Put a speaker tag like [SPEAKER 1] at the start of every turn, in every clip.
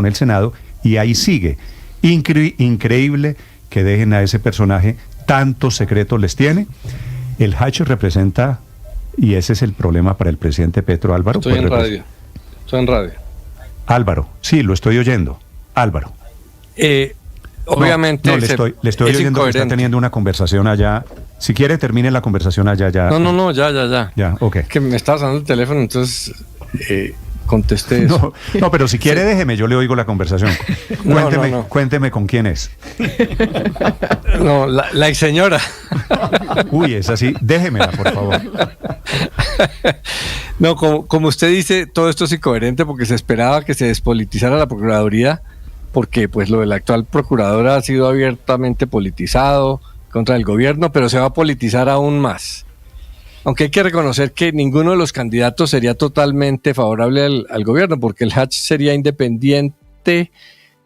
[SPEAKER 1] con el Senado y ahí sigue. Increíble que dejen a ese personaje, tantos secretos les tiene. El Hatch representa, y ese es el problema para el presidente Petro, Álvaro.
[SPEAKER 2] Estoy en radio.
[SPEAKER 1] Álvaro, sí, lo estoy oyendo. Álvaro.
[SPEAKER 2] Obviamente
[SPEAKER 1] le estoy oyendo que está teniendo una conversación allá. Si quiere, termine la conversación allá.
[SPEAKER 2] No, ya.
[SPEAKER 1] Ya, ok.
[SPEAKER 2] Que me estaba sonando el teléfono, entonces contesté eso.
[SPEAKER 1] No, pero si quiere, déjeme, yo le oigo la conversación. Cuénteme con quién es.
[SPEAKER 2] No, la ex señora.
[SPEAKER 1] Uy, es así. Déjemela, por favor.
[SPEAKER 2] No, como usted dice, todo esto es incoherente porque se esperaba que se despolitizara la Procuraduría, porque pues lo del actual procurador ha sido abiertamente politizado contra el gobierno, pero se va a politizar aún más. Aunque hay que reconocer que ninguno de los candidatos sería totalmente favorable al gobierno, porque el Hatch sería independiente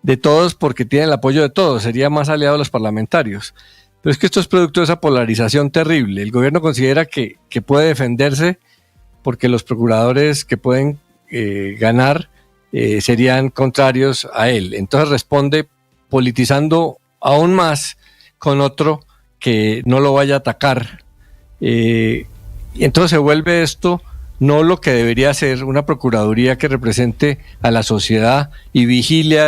[SPEAKER 2] de todos porque tiene el apoyo de todos, sería más aliado de los parlamentarios. Pero es que esto es producto de esa polarización terrible. El gobierno considera que puede defenderse porque los procuradores que pueden ganar serían contrarios a él. Entonces responde politizando aún más con otro que no lo vaya a atacar. Y entonces se vuelve esto no lo que debería ser una procuraduría que represente a la sociedad y vigile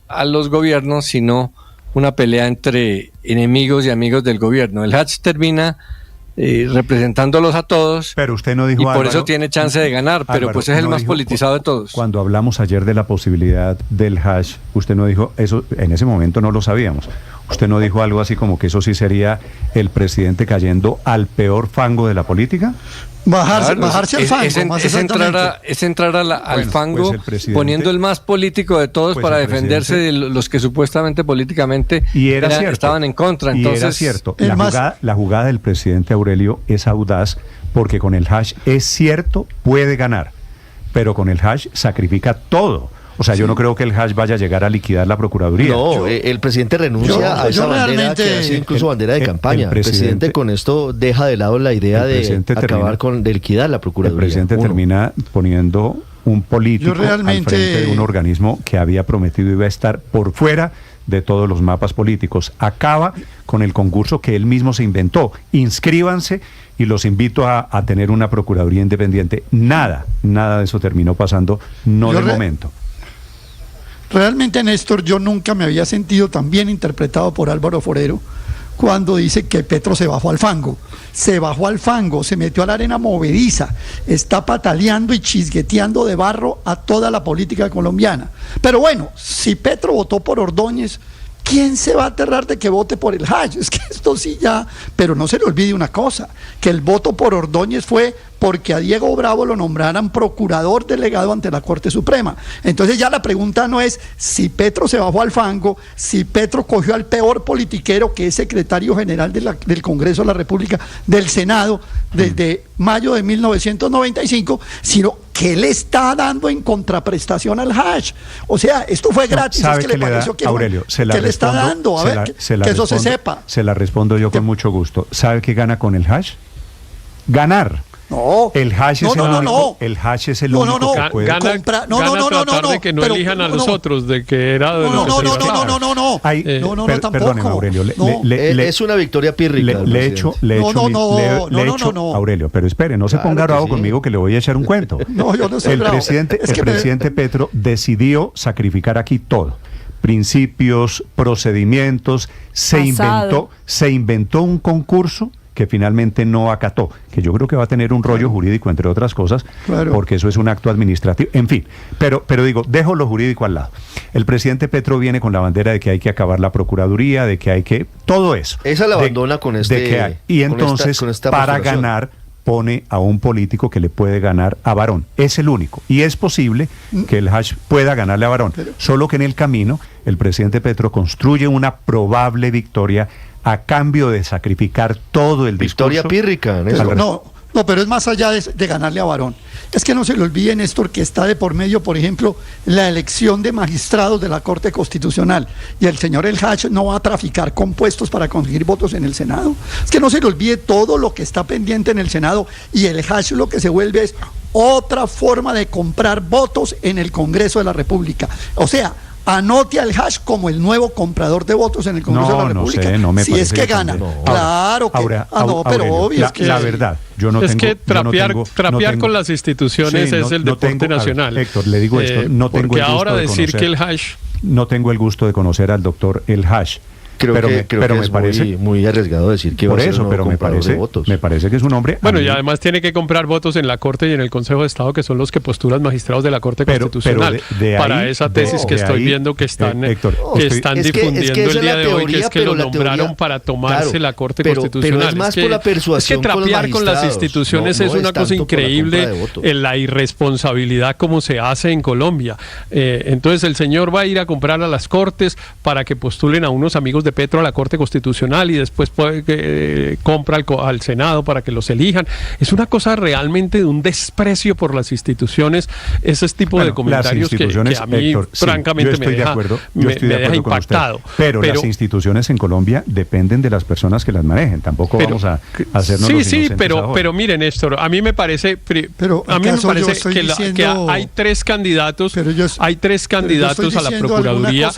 [SPEAKER 2] a los gobiernos, sino una pelea entre enemigos y amigos del gobierno. El Hatch termina representándolos a todos,
[SPEAKER 1] pero usted no dijo,
[SPEAKER 2] y por
[SPEAKER 1] Álvaro,
[SPEAKER 2] eso tiene chance de ganar, pero
[SPEAKER 1] Álvaro,
[SPEAKER 2] pues es el
[SPEAKER 1] no
[SPEAKER 2] más
[SPEAKER 1] dijo,
[SPEAKER 2] politizado de todos.
[SPEAKER 1] Cuando hablamos ayer de la posibilidad del Hatch, usted no dijo eso, en ese momento no lo sabíamos. Usted no dijo algo así como que eso sí sería el presidente cayendo al peor fango de la política.
[SPEAKER 3] Bajarse al fango.
[SPEAKER 2] Es entrar al fango,
[SPEAKER 1] pues
[SPEAKER 2] poniendo el más político de todos para defenderse de los que supuestamente políticamente estaban en contra. Entonces,
[SPEAKER 1] y era cierto, la jugada del presidente Aurelio es audaz, porque con el Hatch es cierto, puede ganar, pero con el Hatch sacrifica todo. O sea, yo no creo que el Hatch vaya a llegar a liquidar la Procuraduría.
[SPEAKER 4] No, el presidente renuncia a esa bandera que ha sido incluso bandera de campaña. El presidente con esto deja de lado la idea de acabar de liquidar la Procuraduría.
[SPEAKER 1] El presidente termina poniendo un político al frente de un organismo que había prometido iba a estar por fuera de todos los mapas políticos. Acaba con el concurso que él mismo se inventó. Inscríbanse y los invito a tener una Procuraduría independiente. Nada de eso terminó pasando, no de momento.
[SPEAKER 3] Realmente, Néstor, yo nunca me había sentido tan bien interpretado por Álvaro Forero cuando dice que Petro se bajó al fango. Se bajó al fango, se metió a la arena movediza, está pataleando y chisgueteando de barro a toda la política colombiana. Pero bueno, si Petro votó por Ordóñez, ¿quién se va a aterrar de que vote por el Hatch? Es que esto sí ya... Pero no se le olvide una cosa, que el voto por Ordóñez fue porque a Diego Bravo lo nombraran procurador delegado ante la Corte Suprema. Entonces ya la pregunta no es si Petro se bajó al fango, si Petro cogió al peor politiquero que es secretario general del Congreso de la República, del Senado, desde mayo de 1995, sino que le está dando en contraprestación al Hatch. O sea, esto fue gratis.
[SPEAKER 1] ¿Sabe
[SPEAKER 3] es que le pareció que
[SPEAKER 1] Aurelio,
[SPEAKER 3] que le está dando? A ver, que eso se sepa.
[SPEAKER 1] Se la respondo yo con mucho gusto. ¿Sabe qué gana con el Hatch? Ganar.
[SPEAKER 3] No,
[SPEAKER 1] el Hatch es el Hatch es el único que puede
[SPEAKER 5] tratar de que no elijan a los otros, de que era de
[SPEAKER 3] no,
[SPEAKER 1] perdóneme, Aurelio,
[SPEAKER 4] es una victoria pírrica.
[SPEAKER 1] Aurelio, pero espere, no se ponga bravo conmigo que le voy a echar un cuento.
[SPEAKER 3] No, yo no soy bravo.
[SPEAKER 1] El presidente Petro decidió sacrificar aquí todo. Principios, procedimientos, se inventó un concurso que finalmente no acató, que yo creo que va a tener un rollo jurídico, entre otras cosas, porque eso es un acto administrativo, en fin, pero digo, dejo lo jurídico al lado. El presidente Petro viene con la bandera de que hay que acabar la Procuraduría, de que hay que, todo eso.
[SPEAKER 4] Esa la abandona
[SPEAKER 1] y entonces, para ganar, pone a un político que le puede ganar a Barón. Es el único. Y es posible que el Hatch pueda ganarle a Barón. Solo que en el camino, el presidente Petro construye una probable victoria a cambio de sacrificar todo el
[SPEAKER 4] victoria
[SPEAKER 1] discurso.
[SPEAKER 4] Pírrica.
[SPEAKER 3] No, pero es más allá de ganarle a Barón. Es que no se le olvide, Néstor, que está de por medio, por ejemplo, la elección de magistrados de la Corte Constitucional. Y el señor El Hatch no va a traficar con puestos para conseguir votos en el Senado. Es que no se le olvide todo lo que está pendiente en el Senado. Y el Hatch lo que se vuelve es otra forma de comprar votos en el Congreso de la República. O sea, anote al Hash como el nuevo comprador de votos en el Congreso de la República.
[SPEAKER 1] No sé, no me
[SPEAKER 3] si es que gana. Claro que pero obvio es que
[SPEAKER 1] la verdad, yo no tengo.
[SPEAKER 5] Es que trapear con las instituciones es el deporte nacional.
[SPEAKER 1] Héctor, le digo esto, no tengo
[SPEAKER 5] porque
[SPEAKER 1] el gusto
[SPEAKER 5] ahora
[SPEAKER 1] de
[SPEAKER 5] decir
[SPEAKER 1] conocer,
[SPEAKER 5] que el Hash.
[SPEAKER 1] No tengo el gusto de conocer al doctor El Hash.
[SPEAKER 4] Creo que me parece muy arriesgado decir que
[SPEAKER 1] por
[SPEAKER 4] va a ser
[SPEAKER 1] eso,
[SPEAKER 4] un
[SPEAKER 1] pero me parece que es un hombre.
[SPEAKER 5] Bueno, y además tiene que comprar votos en la Corte y en el Consejo de Estado, que son los que postulan magistrados de la Corte Constitucional. Para esa tesis que estoy viendo que están,
[SPEAKER 1] Héctor,
[SPEAKER 5] que están difundiendo el día de hoy, que es que lo nombraron para tomarse la Corte Constitucional.
[SPEAKER 4] Pero es más por la persuasión.
[SPEAKER 5] Es que trapear con las instituciones es una cosa increíble, la irresponsabilidad como se hace en Colombia. Entonces el señor va a ir a comprar a las Cortes para que postulen a unos amigos de Petro a la Corte Constitucional y después compra al Senado para que los elijan. Es una cosa realmente de un desprecio por las instituciones, ese tipo de comentarios que a mí, Héctor, francamente, me deja impactado.
[SPEAKER 1] Pero las instituciones en Colombia dependen de las personas que las manejen. Tampoco vamos a hacernos los inocentes ahora.
[SPEAKER 5] Pero miren, Néstor, a mí me parece que hay tres candidatos, a la Procuraduría.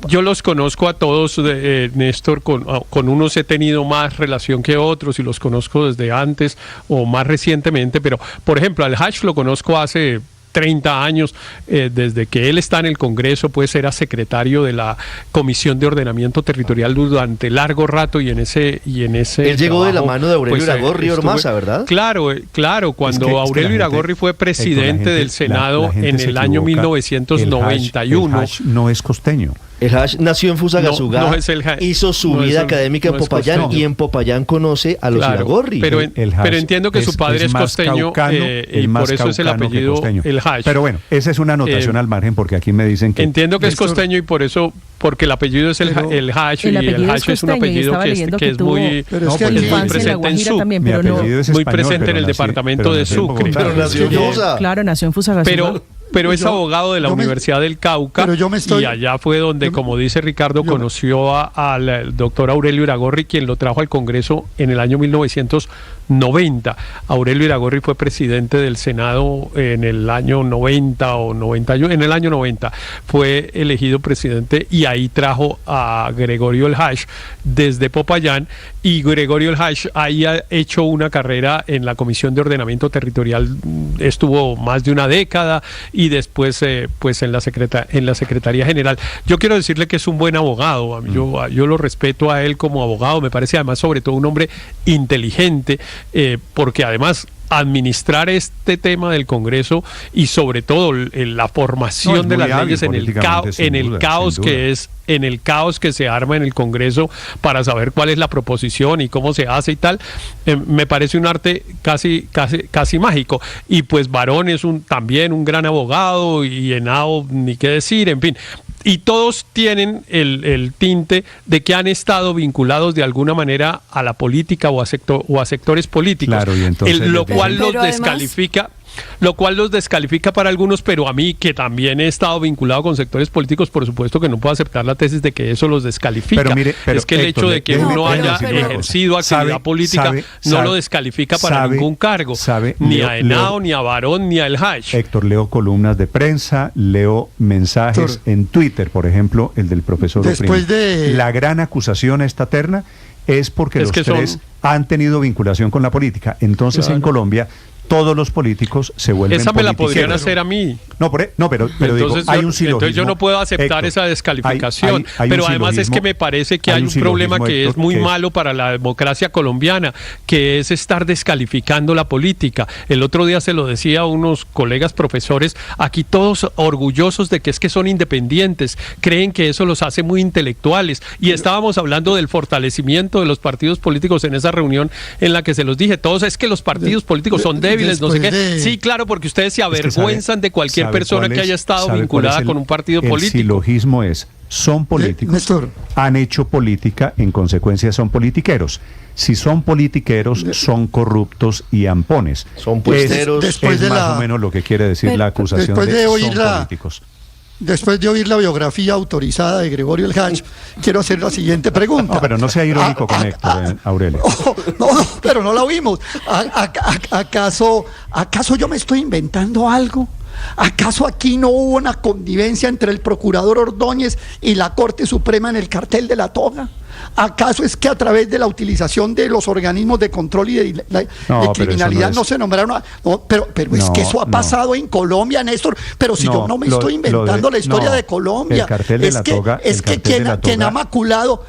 [SPEAKER 5] Yo los conozco a todos, Néstor, con unos he tenido más relación que otros y los conozco desde antes o más recientemente, pero por ejemplo al Hash lo conozco hace 30 años, desde que él está en el Congreso, pues era secretario de la Comisión de Ordenamiento Territorial durante largo rato y en ese
[SPEAKER 4] él llegó de la mano de Aurelio Iragorri Ormaza, ¿verdad?
[SPEAKER 5] Claro, cuando Aurelio Iragorri fue presidente del Senado en el año 1991.
[SPEAKER 1] El Hash no es costeño.
[SPEAKER 4] El Hash nació en Fusagasugá, hizo su vida académica en Popayán y en Popayán conoce a los Iragorri.
[SPEAKER 5] Pero entiendo que su padre es costeño y por eso es el apellido El Hash.
[SPEAKER 1] Pero bueno, esa es una anotación al margen porque aquí me dicen que...
[SPEAKER 5] Entiendo que es costeño y por eso, porque el apellido es el Hash y el Hash es un apellido que es muy presente en Sucre. Muy presente en el departamento de Sucre.
[SPEAKER 6] Claro, nació en Fusagasugá.
[SPEAKER 5] Pero es abogado de la Universidad del Cauca y allá fue donde, como dice Ricardo, conoció al doctor Aurelio Iragorri, quien lo trajo al Congreso en el año 1990. Aurelio Iragorri fue presidente del Senado en el año 90 o 91, en el año 90 fue elegido presidente y ahí trajo a Gregorio El Hash desde Popayán, y Gregorio El Hash ahí ha hecho una carrera en la Comisión de Ordenamiento Territorial, estuvo más de una década, y después pues en la Secretaría General. Yo quiero decirle que es un buen abogado, yo lo respeto a él como abogado, me parece además sobre todo un hombre inteligente, porque además administrar este tema del Congreso y sobre todo la formación de las leyes en el caos que se arma en el Congreso para saber cuál es la proposición y cómo se hace y tal, me parece un arte casi mágico. Y pues Barón es también un gran abogado, y Henao ni qué decir, en fin. Y todos tienen el tinte de que han estado vinculados de alguna manera a la política o a sectores políticos, claro, y entonces lo cual los descalifica. Lo cual los descalifica para algunos, pero a mí, que también he estado vinculado con sectores políticos, por supuesto que no puedo aceptar la tesis de que eso los descalifica. Pero es que el hecho de que uno haya ejercido actividad política no lo descalifica para ningún cargo, ni a Henao, ni a Barón, ni a El Hash.
[SPEAKER 1] Héctor, leo columnas de prensa, leo mensajes en Twitter, por ejemplo, el del profesor Oprimi. La gran acusación a esta terna es porque los tres han tenido vinculación con la política. Entonces, en Colombia, todos los políticos se vuelven
[SPEAKER 5] esa me la podrían hacer a mí.
[SPEAKER 1] Pero entonces, digo, hay un silogismo.
[SPEAKER 5] Entonces yo no puedo aceptar esa descalificación. Pero además es que me parece que hay un problema que es muy malo para la democracia colombiana, que es estar descalificando la política. El otro día se lo decía a unos colegas profesores, aquí todos orgullosos de que es que son independientes, creen que eso los hace muy intelectuales. Y estábamos hablando del fortalecimiento de los partidos políticos en esa reunión en la que se los dije, todos es que los partidos políticos son débiles, no sé qué. Sí, claro, porque ustedes se avergüenzan de cualquier persona que haya estado vinculada con un partido político.
[SPEAKER 1] El silogismo son políticos,
[SPEAKER 3] Néstor,
[SPEAKER 1] han hecho política, en consecuencia son politiqueros. Si son politiqueros, son corruptos y ampones.
[SPEAKER 4] Son puesteros.
[SPEAKER 1] Es más o menos lo que quiere decir la acusación de son políticos.
[SPEAKER 3] Después de oír la biografía autorizada de Gregorio El Hash, quiero hacer la siguiente pregunta.
[SPEAKER 1] No, pero no sea irónico con Héctor, Aurelio.
[SPEAKER 3] No, pero no la oímos. ¿Acaso yo me estoy inventando algo? ¿Acaso aquí no hubo una connivencia entre el procurador Ordóñez y la Corte Suprema en el cartel de la toga? ¿Acaso es que a través de la utilización de los organismos de control y de criminalidad no se nombraron? No, pero es que eso ha pasado en Colombia, Néstor. Pero si yo no me estoy inventando la historia de Colombia.
[SPEAKER 1] El cartel de la toga.
[SPEAKER 3] Es que quien ha maculado.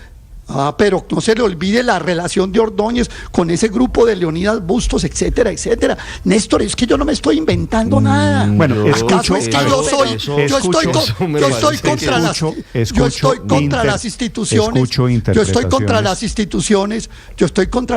[SPEAKER 3] Pero no se le olvide la relación de Ordóñez con ese grupo de Leonidas Bustos, etcétera, etcétera. Néstor, es que yo no me estoy inventando nada.
[SPEAKER 1] Bueno,
[SPEAKER 3] ¿acaso es que yo estoy contra las instituciones? Yo estoy contra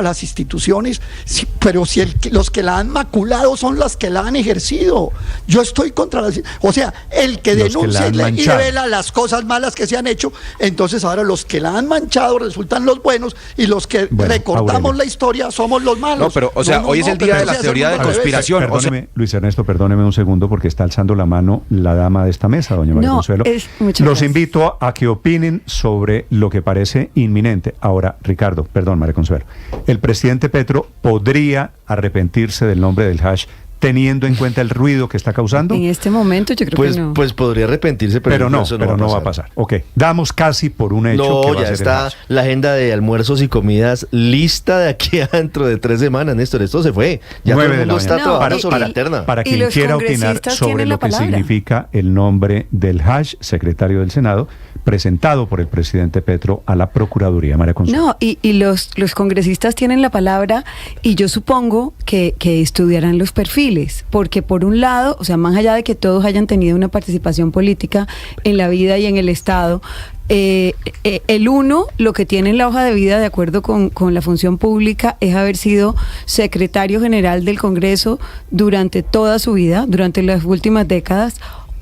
[SPEAKER 3] las instituciones, sí, pero si los que la han maculado son las que la han ejercido. Yo estoy contra las, o sea, el que denuncia y revela las cosas malas que se han hecho, entonces ahora los que la han manchado resultan los buenos y los que recortamos la historia somos los malos.
[SPEAKER 7] No, pero, hoy es el día de la teoría de conspiración.
[SPEAKER 1] Perdóneme, Luis Ernesto, perdóneme un segundo porque está alzando la mano la dama de esta mesa, doña María Consuelo. Los invito a que opinen sobre lo que parece inminente. Ahora, Ricardo, perdón, María Consuelo, el presidente Petro podría arrepentirse del nombre del hash teniendo en cuenta el ruido que está causando.
[SPEAKER 6] En este momento yo creo que no.
[SPEAKER 4] Pues podría arrepentirse, pero no
[SPEAKER 1] va a pasar. Ok, damos casi por un hecho que va a ser
[SPEAKER 4] está la agenda de almuerzos y comidas lista de aquí a dentro de 3 semanas, Néstor. Esto se fue. Ya
[SPEAKER 1] 9
[SPEAKER 4] todo el mundo está trabajando sobre la terna.
[SPEAKER 1] Para quien quiera opinar sobre lo que significa el nombre del hash, secretario del Senado, presentado por el presidente Petro a la Procuraduría. María Consuelo.
[SPEAKER 6] No, y los congresistas tienen la palabra y yo supongo que estudiarán los perfiles, porque por un lado, o sea, más allá de que todos hayan tenido una participación política en la vida y en el Estado, el uno, lo que tiene en la hoja de vida, de acuerdo con la función pública, es haber sido secretario general del Congreso durante toda su vida, durante las últimas décadas.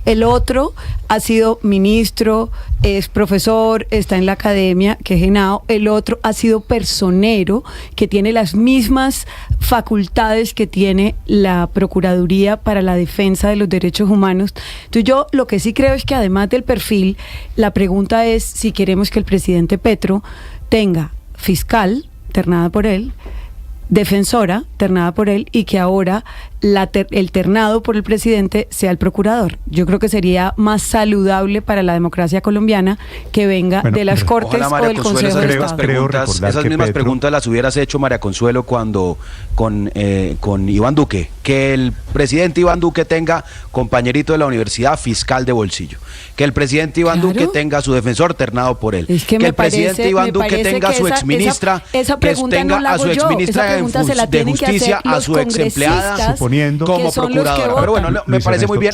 [SPEAKER 6] El otro ha sido ministro, es profesor, está en la academia, que es Henao. El otro ha sido personero, que tiene las mismas facultades que tiene la Procuraduría para la defensa de los derechos humanos. Entonces yo lo que sí creo es que además del perfil, la pregunta es si queremos que el presidente Petro tenga fiscal, ternada por él, defensora, ternada por él, y que ahora el ternado por el presidente sea el procurador. Yo creo que sería más saludable para la democracia colombiana que venga de las Cortes o del Consejo de Estado.
[SPEAKER 7] Esas mismas preguntas las hubieras hecho, María Consuelo, cuando con Iván Duque, que el presidente Iván Duque tenga compañerito de la universidad fiscal de bolsillo, que el presidente Iván Duque tenga su defensor ternado por él, que el presidente Iván Duque tenga a su exministra, que tenga a su exministra de justicia, a su exempleada como procuradora. Pero bueno, me parece muy bien,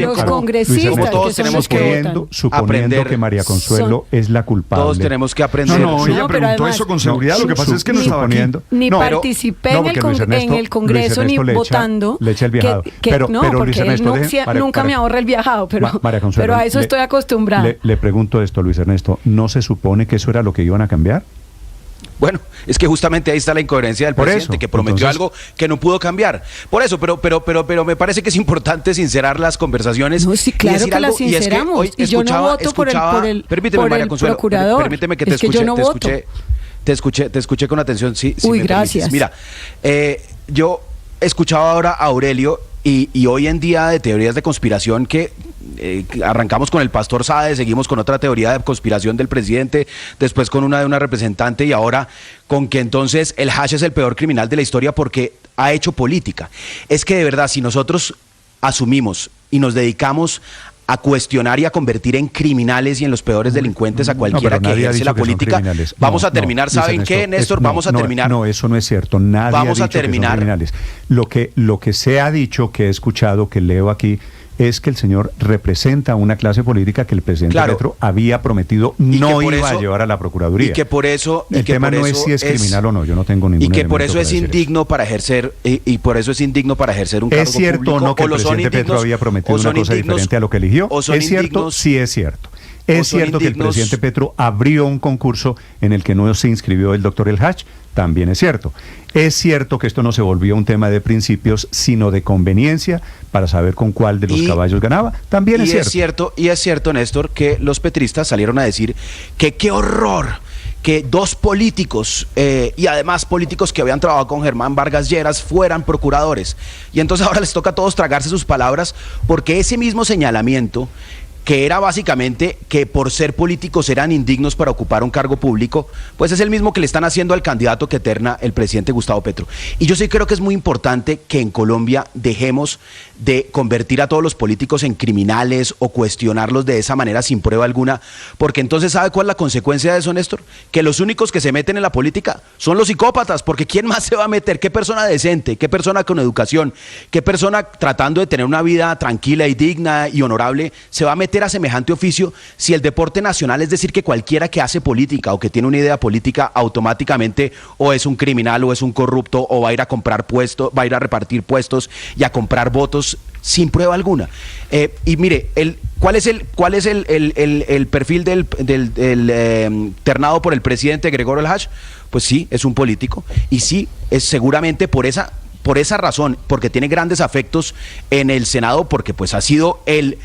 [SPEAKER 6] los congresistas,
[SPEAKER 7] como todos tenemos que
[SPEAKER 1] suponiendo que María Consuelo es la culpable.
[SPEAKER 7] Todos tenemos que aprender.
[SPEAKER 1] No, ella preguntó eso con seguridad. Lo que pasa es que no estaba poniendo.
[SPEAKER 6] Ni participé en el Congreso ni votando.
[SPEAKER 1] Le echa el viajado.
[SPEAKER 6] Pero Luis Ernesto, nunca me ahorra el viajado, pero a eso estoy acostumbrada.
[SPEAKER 1] Le pregunto esto, Luis Ernesto, ¿no se supone que eso era lo que iban a cambiar?
[SPEAKER 7] Bueno, es que justamente ahí está la incoherencia del presidente, que prometió algo que no pudo cambiar. Por eso, pero me parece que es importante sincerar las conversaciones.
[SPEAKER 6] No, sí, claro que las sinceramos. Y yo no voto por el procurador.
[SPEAKER 7] Permíteme que te escuché con atención. Sí,
[SPEAKER 6] Uy, gracias.
[SPEAKER 7] Mira, yo escuchaba ahora a Aurelio y hoy en día de teorías de conspiración que arrancamos con el pastor Sade, seguimos con otra teoría de conspiración del presidente, después con una de una representante y ahora con que entonces el hash es el peor criminal de la historia porque ha hecho política. Es que de verdad, si nosotros asumimos y nos dedicamos a cuestionar y a convertir en criminales y en los peores delincuentes a cualquiera que ejerce la política, vamos a terminar, ¿saben qué, Néstor? Vamos a terminar.
[SPEAKER 1] No, eso no es cierto, nadie ha dicho que son criminales. Lo que se ha dicho, que he escuchado, que leo aquí, es que el señor representa una clase política que el presidente Petro había prometido no iba a llevar a la Procuraduría.
[SPEAKER 7] Y que por eso...
[SPEAKER 1] El tema no es si es criminal o no, yo no tengo ningún
[SPEAKER 7] elemento. Y que por eso es indigno para ejercer, y por eso es indigno para ejercer un cargo público.
[SPEAKER 1] ¿Es cierto o no que el presidente Petro había prometido una cosa diferente a lo que eligió? ¿Es cierto? Sí es cierto. Es cierto que el presidente Petro abrió un concurso en el que no se inscribió el doctor El Hach, también es cierto. Es cierto que esto no se volvió un tema de principios, sino de conveniencia para saber con cuál de los caballos ganaba, también es cierto.
[SPEAKER 7] Y es cierto, Néstor, que los petristas salieron a decir que qué horror que 2 políticos, y además políticos que habían trabajado con Germán Vargas Lleras, fueran procuradores. Y entonces ahora les toca a todos tragarse sus palabras, porque ese mismo señalamiento, que era básicamente que por ser políticos eran indignos para ocupar un cargo público, pues es el mismo que le están haciendo al candidato que terna el presidente Gustavo Petro. Y yo sí creo que es muy importante que en Colombia dejemos de convertir a todos los políticos en criminales o cuestionarlos de esa manera sin prueba alguna, porque entonces ¿sabe cuál es la consecuencia de eso, Néstor? Que los únicos que se meten en la política son los psicópatas, porque ¿quién más se va a meter? ¿Qué persona decente? ¿Qué persona con educación? ¿Qué persona tratando de tener una vida tranquila y digna y honorable se va a meter a semejante oficio si el deporte nacional es decir que cualquiera que hace política o que tiene una idea política automáticamente o es un criminal o es un corrupto o va a ir a comprar puestos, va a ir a repartir puestos y a comprar votos sin prueba alguna? Y mire, ¿cuál es el perfil del ternado por el presidente Gregorio El Hach? Pues sí, es un político, y sí, es seguramente por esa razón, porque tiene grandes afectos en el Senado, porque pues ha sido el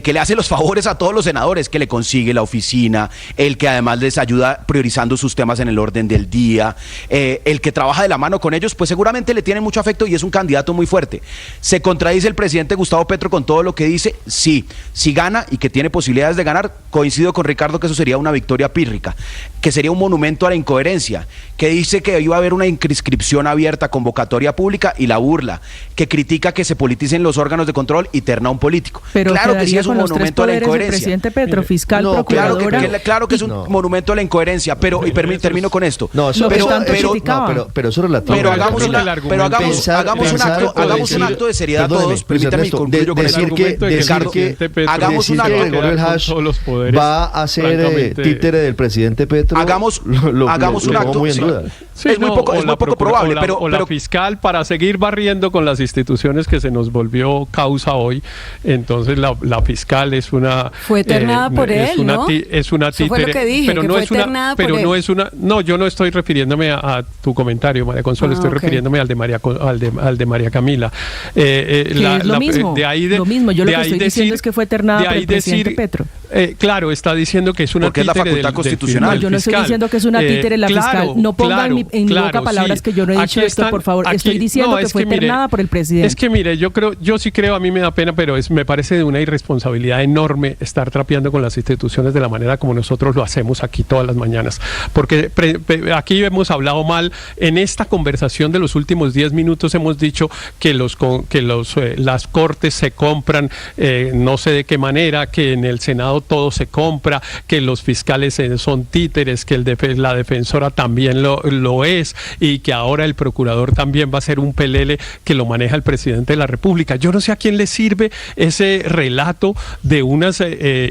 [SPEAKER 7] que le hace los favores a todos los senadores, que le consigue la oficina, el que además les ayuda priorizando sus temas en el orden del día, el que trabaja de la mano con ellos, pues seguramente le tiene mucho afecto y es un candidato muy fuerte. ¿Se contradice el presidente Gustavo Petro con todo lo que dice? Sí. Si gana y que tiene posibilidades de ganar, coincido con Ricardo que eso sería una victoria pírrica, que sería un monumento a la incoherencia, que dice que iba a haber una inscripción abierta, convocatoria pública y la burla, que critica que se politicen los órganos de control y terna a un político.
[SPEAKER 8] Pero
[SPEAKER 7] claro que sí es un monumento a la incoherencia.
[SPEAKER 8] Presidente Petro, fiscal,
[SPEAKER 7] no,
[SPEAKER 8] procuradora.
[SPEAKER 7] Claro que es un monumento a la incoherencia, pero y termino con esto.
[SPEAKER 4] No, eso
[SPEAKER 7] pero
[SPEAKER 4] eso es relativo.
[SPEAKER 7] Pero hagamos un acto de seriedad todos. Permítame concluyo con
[SPEAKER 4] decir que
[SPEAKER 7] hagamos un acto.
[SPEAKER 4] Gregorio El Hach va a ser títere del presidente Petro.
[SPEAKER 7] Hagamos un acto.
[SPEAKER 5] Sí, es muy poco probable, pero la fiscal, para seguir barriendo con las instituciones que se nos volvió causa hoy, entonces la fiscal es una...
[SPEAKER 6] Fue ternada por él, ¿no?
[SPEAKER 5] Es una títere. Eso fue lo que dije, pero no es una... Pero no es una... No, yo no estoy refiriéndome a tu comentario, María Consuelo, estoy refiriéndome al de María Camila.
[SPEAKER 8] Es lo mismo, lo mismo. Yo lo que estoy diciendo es que fue ternada por el presidente Petro.
[SPEAKER 5] Claro, está diciendo que es una
[SPEAKER 7] títere. Porque es la facultad constitucional.
[SPEAKER 8] No, yo no estoy diciendo que es una títere la fiscal. No pongan en mi boca palabras que yo no he dicho esto, por favor. Estoy diciendo que fue ternada por el presidente.
[SPEAKER 5] Es que mire, yo sí creo, a mí me da pena, pero me parece de una irresponsabilidad enorme estar trapeando con las instituciones de la manera como nosotros lo hacemos aquí todas las mañanas. Porque aquí hemos hablado mal, en esta conversación de los últimos 10 minutos hemos dicho que las cortes se compran, no sé de qué manera, que en el Senado todo se compra, que los fiscales son títeres, que la defensora también lo es, y que ahora el procurador también va a ser un pelele que lo maneja el presidente de la República. Yo no sé a quién le sirve ese relato de unas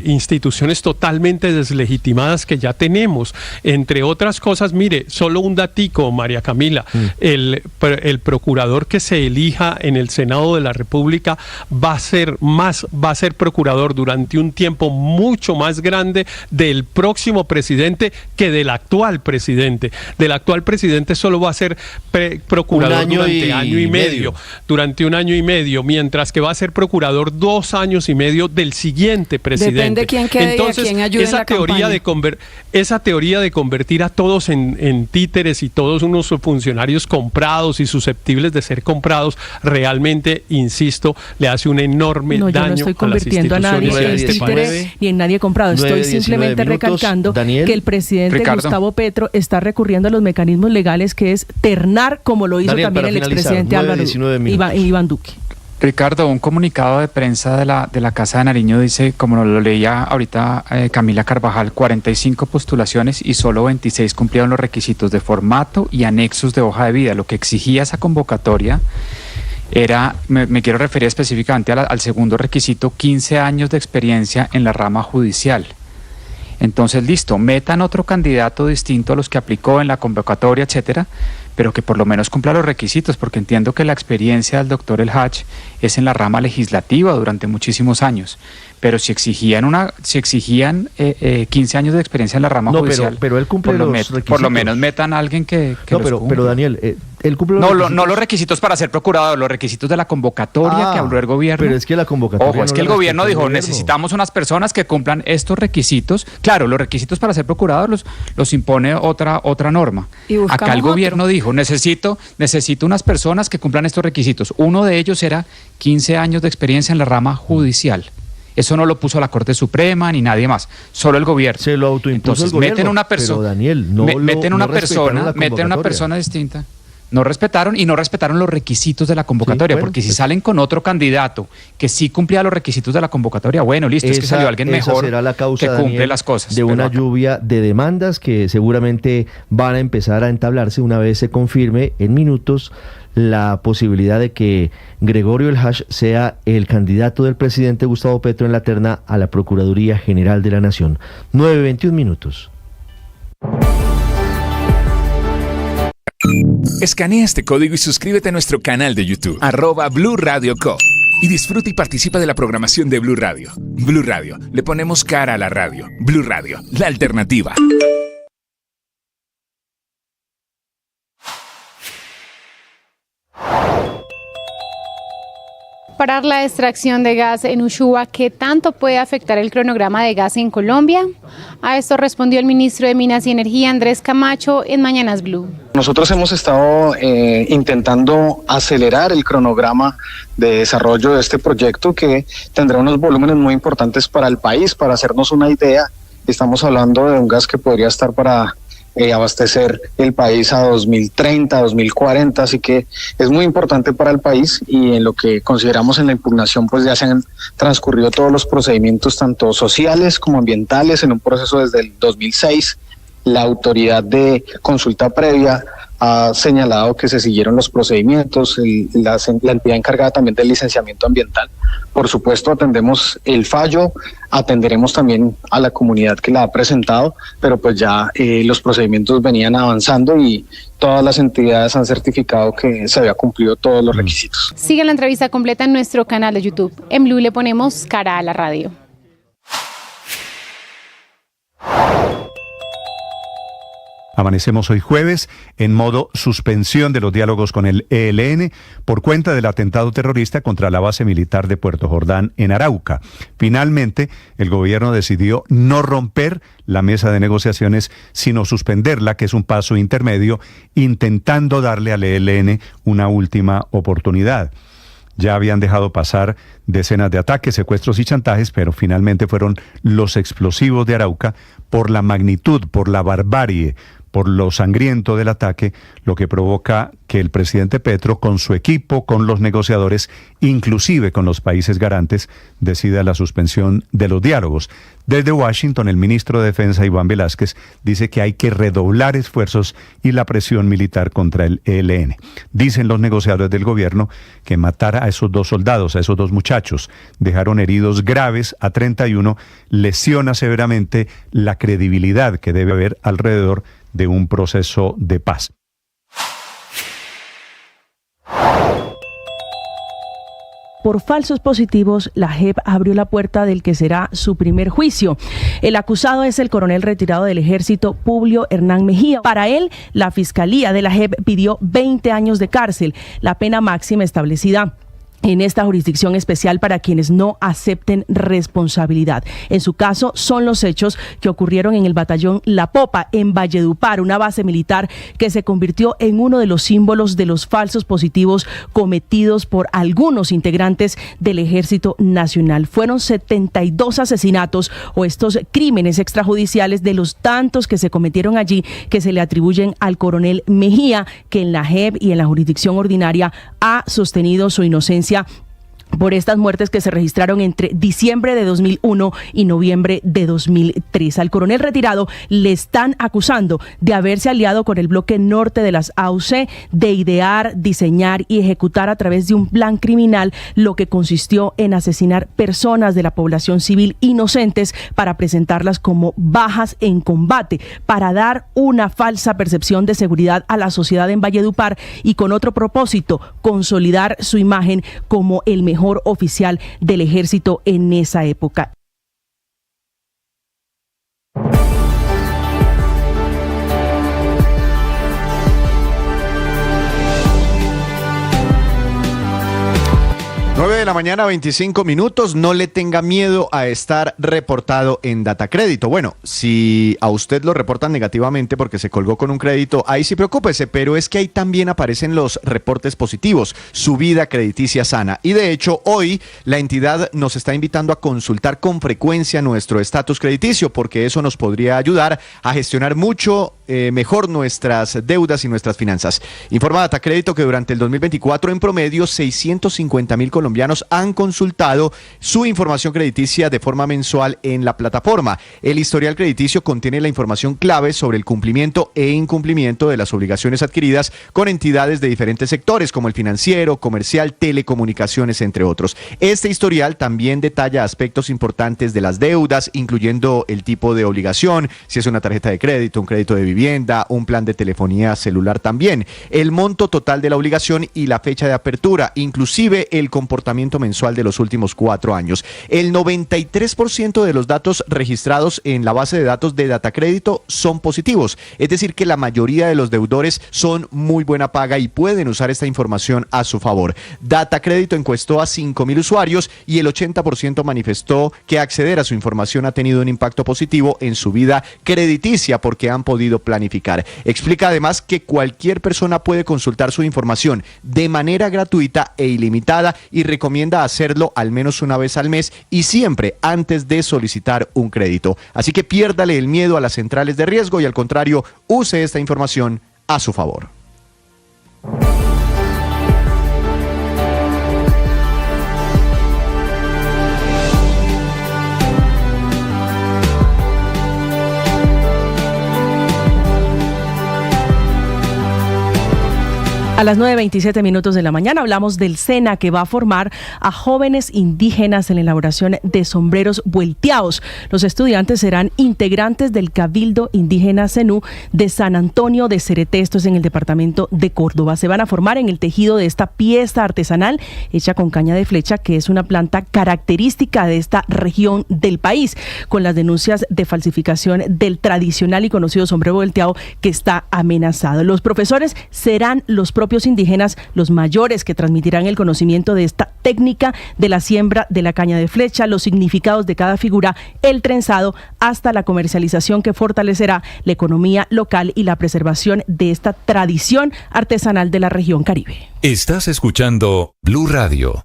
[SPEAKER 5] instituciones totalmente deslegitimadas que ya tenemos. Entre otras cosas, mire, solo un datico, María Camila, el procurador que se elija en el Senado de la República va a ser procurador durante un tiempo mucho más grande del próximo presidente que del actual presidente. Del actual presidente solo va a ser procurador durante año y medio. Durante un año y medio, mientras que va a ser procurador 2 años y medio del siguiente presidente.
[SPEAKER 6] Depende de quién quede. Entonces, y a quién ayude
[SPEAKER 5] esa teoría de convertir a todos en títeres y todos unos funcionarios comprados y susceptibles de ser comprados, realmente, insisto, le hace un enorme daño
[SPEAKER 8] yo no estoy convirtiendo a nadie en títere ni en nadie comprado. Estoy simplemente recalcando que el presidente Gustavo Petro está recurriendo a los mecanismos legales, que es ternar, como lo hizo también el expresidente Iván Duque.
[SPEAKER 9] Ricardo, un comunicado de prensa de la Casa de Nariño dice, como lo leía ahorita Camila Carvajal, 45 postulaciones y solo 26 cumplieron los requisitos de formato y anexos de hoja de vida. Lo que exigía esa convocatoria era, me quiero referir específicamente al segundo requisito, 15 años de experiencia en la rama judicial. Entonces, listo, metan otro candidato distinto a los que aplicó en la convocatoria, etcétera, pero que por lo menos cumpla los requisitos, porque entiendo que la experiencia del doctor El Hach es en la rama legislativa durante muchísimos años, pero si exigían 15 años de experiencia en la rama judicial,
[SPEAKER 4] pero él cumple los requisitos.
[SPEAKER 9] Por lo menos metan a alguien que
[SPEAKER 4] pero Daniel,
[SPEAKER 9] No los requisitos para ser procurador, los requisitos de la convocatoria que habló el gobierno.
[SPEAKER 4] Pero es que la convocatoria...
[SPEAKER 9] Ojo, es que el gobierno dijo, necesitamos unas personas que cumplan estos requisitos. Claro, los requisitos para ser procurador los impone otra norma. Acá el gobierno dijo, necesito unas personas que cumplan estos requisitos. Uno de ellos era 15 años de experiencia en la rama judicial. Eso no lo puso la Corte Suprema ni nadie más, solo el gobierno.
[SPEAKER 4] Se lo autoimpuso el gobierno.
[SPEAKER 9] Meten una persona,
[SPEAKER 4] pero Daniel,
[SPEAKER 9] meten una persona distinta. No respetaron los requisitos de la convocatoria, porque si salen con otro candidato que sí cumplía los requisitos de la convocatoria, bueno, listo, es que salió alguien mejor
[SPEAKER 4] será la causa,
[SPEAKER 9] que cumple
[SPEAKER 4] Daniel,
[SPEAKER 9] las cosas.
[SPEAKER 4] De una lluvia de demandas que seguramente van a empezar a entablarse una vez se confirme en minutos la posibilidad de que Gregorio El Hash sea el candidato del presidente Gustavo Petro en la terna a la Procuraduría General de la Nación. 9:21 minutos.
[SPEAKER 10] Escanea este código y suscríbete a nuestro canal de YouTube, @Blue Radio Co. Y disfruta y participa de la programación de Blue Radio. Blue Radio, le ponemos cara a la radio. Blue Radio, la alternativa.
[SPEAKER 11] Parar la extracción de gas en Ushua, ¿qué tanto puede afectar el cronograma de gas en Colombia? A esto respondió el ministro de Minas y Energía, Andrés Camacho, en Mañanas Blue.
[SPEAKER 12] Nosotros hemos estado intentando acelerar el cronograma de desarrollo de este proyecto que tendrá unos volúmenes muy importantes para el país. Para hacernos una idea, estamos hablando de un gas que podría estar para abastecer el país a 2030, 2040, así que es muy importante para el país y en lo que consideramos en la impugnación pues ya se han transcurrido todos los procedimientos tanto sociales como ambientales en un proceso desde el 2006. La autoridad de consulta previa ha señalado que se siguieron los procedimientos, la entidad encargada también del licenciamiento ambiental. Por supuesto, atendemos el fallo, atenderemos también a la comunidad que la ha presentado, pero pues ya los procedimientos venían avanzando y todas las entidades han certificado que se había cumplido todos los requisitos.
[SPEAKER 11] Sigue la entrevista completa en nuestro canal de YouTube. En Blue le ponemos cara a la radio.
[SPEAKER 1] Amanecemos hoy jueves en modo suspensión de los diálogos con el ELN por cuenta del atentado terrorista contra la base militar de Puerto Jordán en Arauca. Finalmente, el gobierno decidió no romper la mesa de negociaciones, sino suspenderla, que es un paso intermedio, intentando darle al ELN una última oportunidad. Ya habían dejado pasar decenas de ataques, secuestros y chantajes, pero finalmente fueron los explosivos de Arauca, por la magnitud, por la barbarie, por lo sangriento del ataque, lo que provoca que el presidente Petro, con su equipo, con los negociadores, inclusive con los países garantes, decida la suspensión de los diálogos. Desde Washington, el ministro de Defensa, Iván Velázquez, dice que hay que redoblar esfuerzos y la presión militar contra el ELN. Dicen los negociadores del gobierno que matar a esos 2 soldados, a esos 2 muchachos, dejaron heridos graves a 31, lesiona severamente la credibilidad que debe haber alrededor de un proceso de paz.
[SPEAKER 8] Por falsos positivos, la JEP abrió la puerta del que será su primer juicio. El acusado es el coronel retirado del Ejército, Publio Hernán Mejía. Para él, la Fiscalía de la JEP pidió 20 años de cárcel, la pena máxima establecida en esta jurisdicción especial para quienes no acepten responsabilidad. En su caso, son los hechos que ocurrieron en el batallón La Popa, en Valledupar, una base militar que se convirtió en uno de los símbolos de los falsos positivos cometidos por algunos integrantes del Ejército Nacional. Fueron 72 asesinatos o estos crímenes extrajudiciales de los tantos que se cometieron allí que se le atribuyen al coronel Mejía, que en la JEP y en la jurisdicción ordinaria ha sostenido su inocencia por estas muertes que se registraron entre diciembre de 2001 y noviembre de 2003. Al coronel retirado le están acusando de haberse aliado con el bloque norte de las AUC, de idear, diseñar y ejecutar a través de un plan criminal lo que consistió en asesinar personas de la población civil inocentes para presentarlas como bajas en combate, para dar una falsa percepción de seguridad a la sociedad en Valledupar y con otro propósito, consolidar su imagen como el mejor oficial del ejército en esa época.
[SPEAKER 13] 9:25 a.m. No le tenga miedo a estar reportado en Datacrédito. Bueno, si a usted lo reportan negativamente porque se colgó con un crédito, ahí sí preocúpese, pero es que ahí también aparecen los reportes positivos, su vida crediticia sana. Y de hecho, hoy la entidad nos está invitando a consultar con frecuencia nuestro estatus crediticio, porque eso nos podría ayudar a gestionar mucho mejor nuestras deudas y nuestras finanzas. Informa Datacrédito que durante el 2024, en promedio, 650,000 colombianos han consultado su información crediticia de forma mensual en la plataforma. El historial crediticio contiene la información clave sobre el cumplimiento e incumplimiento de las obligaciones adquiridas con entidades de diferentes sectores, como el financiero, comercial, telecomunicaciones, entre otros. Este historial también detalla aspectos importantes de las deudas, incluyendo el tipo de obligación, si es una tarjeta de crédito, un crédito de vivienda, un plan de telefonía celular también, el monto total de la obligación y la fecha de apertura, inclusive el comportamiento mensual de los últimos 4 años. El 93% de los datos registrados en la base de datos de Datacrédito son positivos, es decir que la mayoría de los deudores son muy buena paga y pueden usar esta información a su favor. Datacrédito encuestó a 5,000 usuarios y el 80% manifestó que acceder a su información ha tenido un impacto positivo en su vida crediticia porque han podido planificar. Explica además que cualquier persona puede consultar su información de manera gratuita e ilimitada y recomienda hacerlo al menos una vez al mes y siempre antes de solicitar un crédito. Así que piérdale el miedo a las centrales de riesgo y al contrario, use esta información a su favor.
[SPEAKER 8] A las 9:27 de la mañana hablamos del SENA, que va a formar a jóvenes indígenas en la elaboración de sombreros vuelteados. Los estudiantes serán integrantes del Cabildo Indígena Zenú de San Antonio de Cereté, esto es en el departamento de Córdoba. Se van a formar en el tejido de esta pieza artesanal hecha con caña de flecha, que es una planta característica de esta región del país, con las denuncias de falsificación del tradicional y conocido sombrero volteado que está amenazado. Los profesores serán los propios indígenas, los mayores, que transmitirán el conocimiento de esta técnica de la siembra de la caña de flecha, los significados de cada figura, el trenzado, hasta la comercialización, que fortalecerá la economía local y la preservación de esta tradición artesanal de la región Caribe.
[SPEAKER 14] Estás escuchando Blue Radio.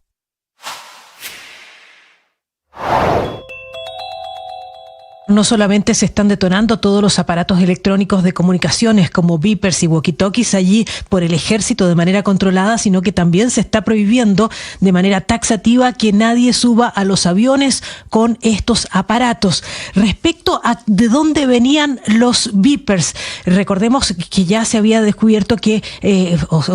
[SPEAKER 15] No solamente se están detonando todos los aparatos electrónicos de comunicaciones como beepers y walkie-talkies allí por el ejército de manera controlada, sino que también se está prohibiendo de manera taxativa que nadie suba a los aviones con estos aparatos. Respecto a de dónde venían los beepers, recordemos que ya se había descubierto que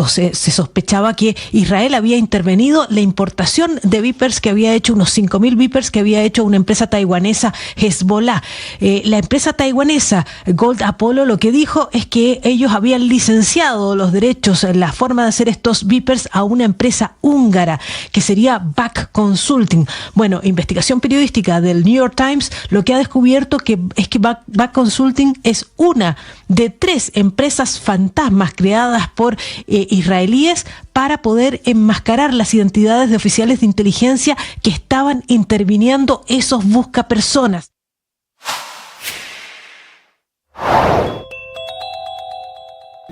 [SPEAKER 15] se sospechaba que Israel había intervenido la importación de beepers que había hecho, unos 5,000 beepers que había hecho una empresa taiwanesa, Hezbollah. La empresa taiwanesa Gold Apollo lo que dijo es que ellos habían licenciado los derechos, la forma de hacer estos beepers a una empresa húngara que sería Back Consulting. Bueno, investigación periodística del New York Times lo que ha descubierto es que Back Consulting es una de 3 empresas fantasmas creadas por israelíes para poder enmascarar las identidades de oficiales de inteligencia que estaban interviniendo esos buscapersonas.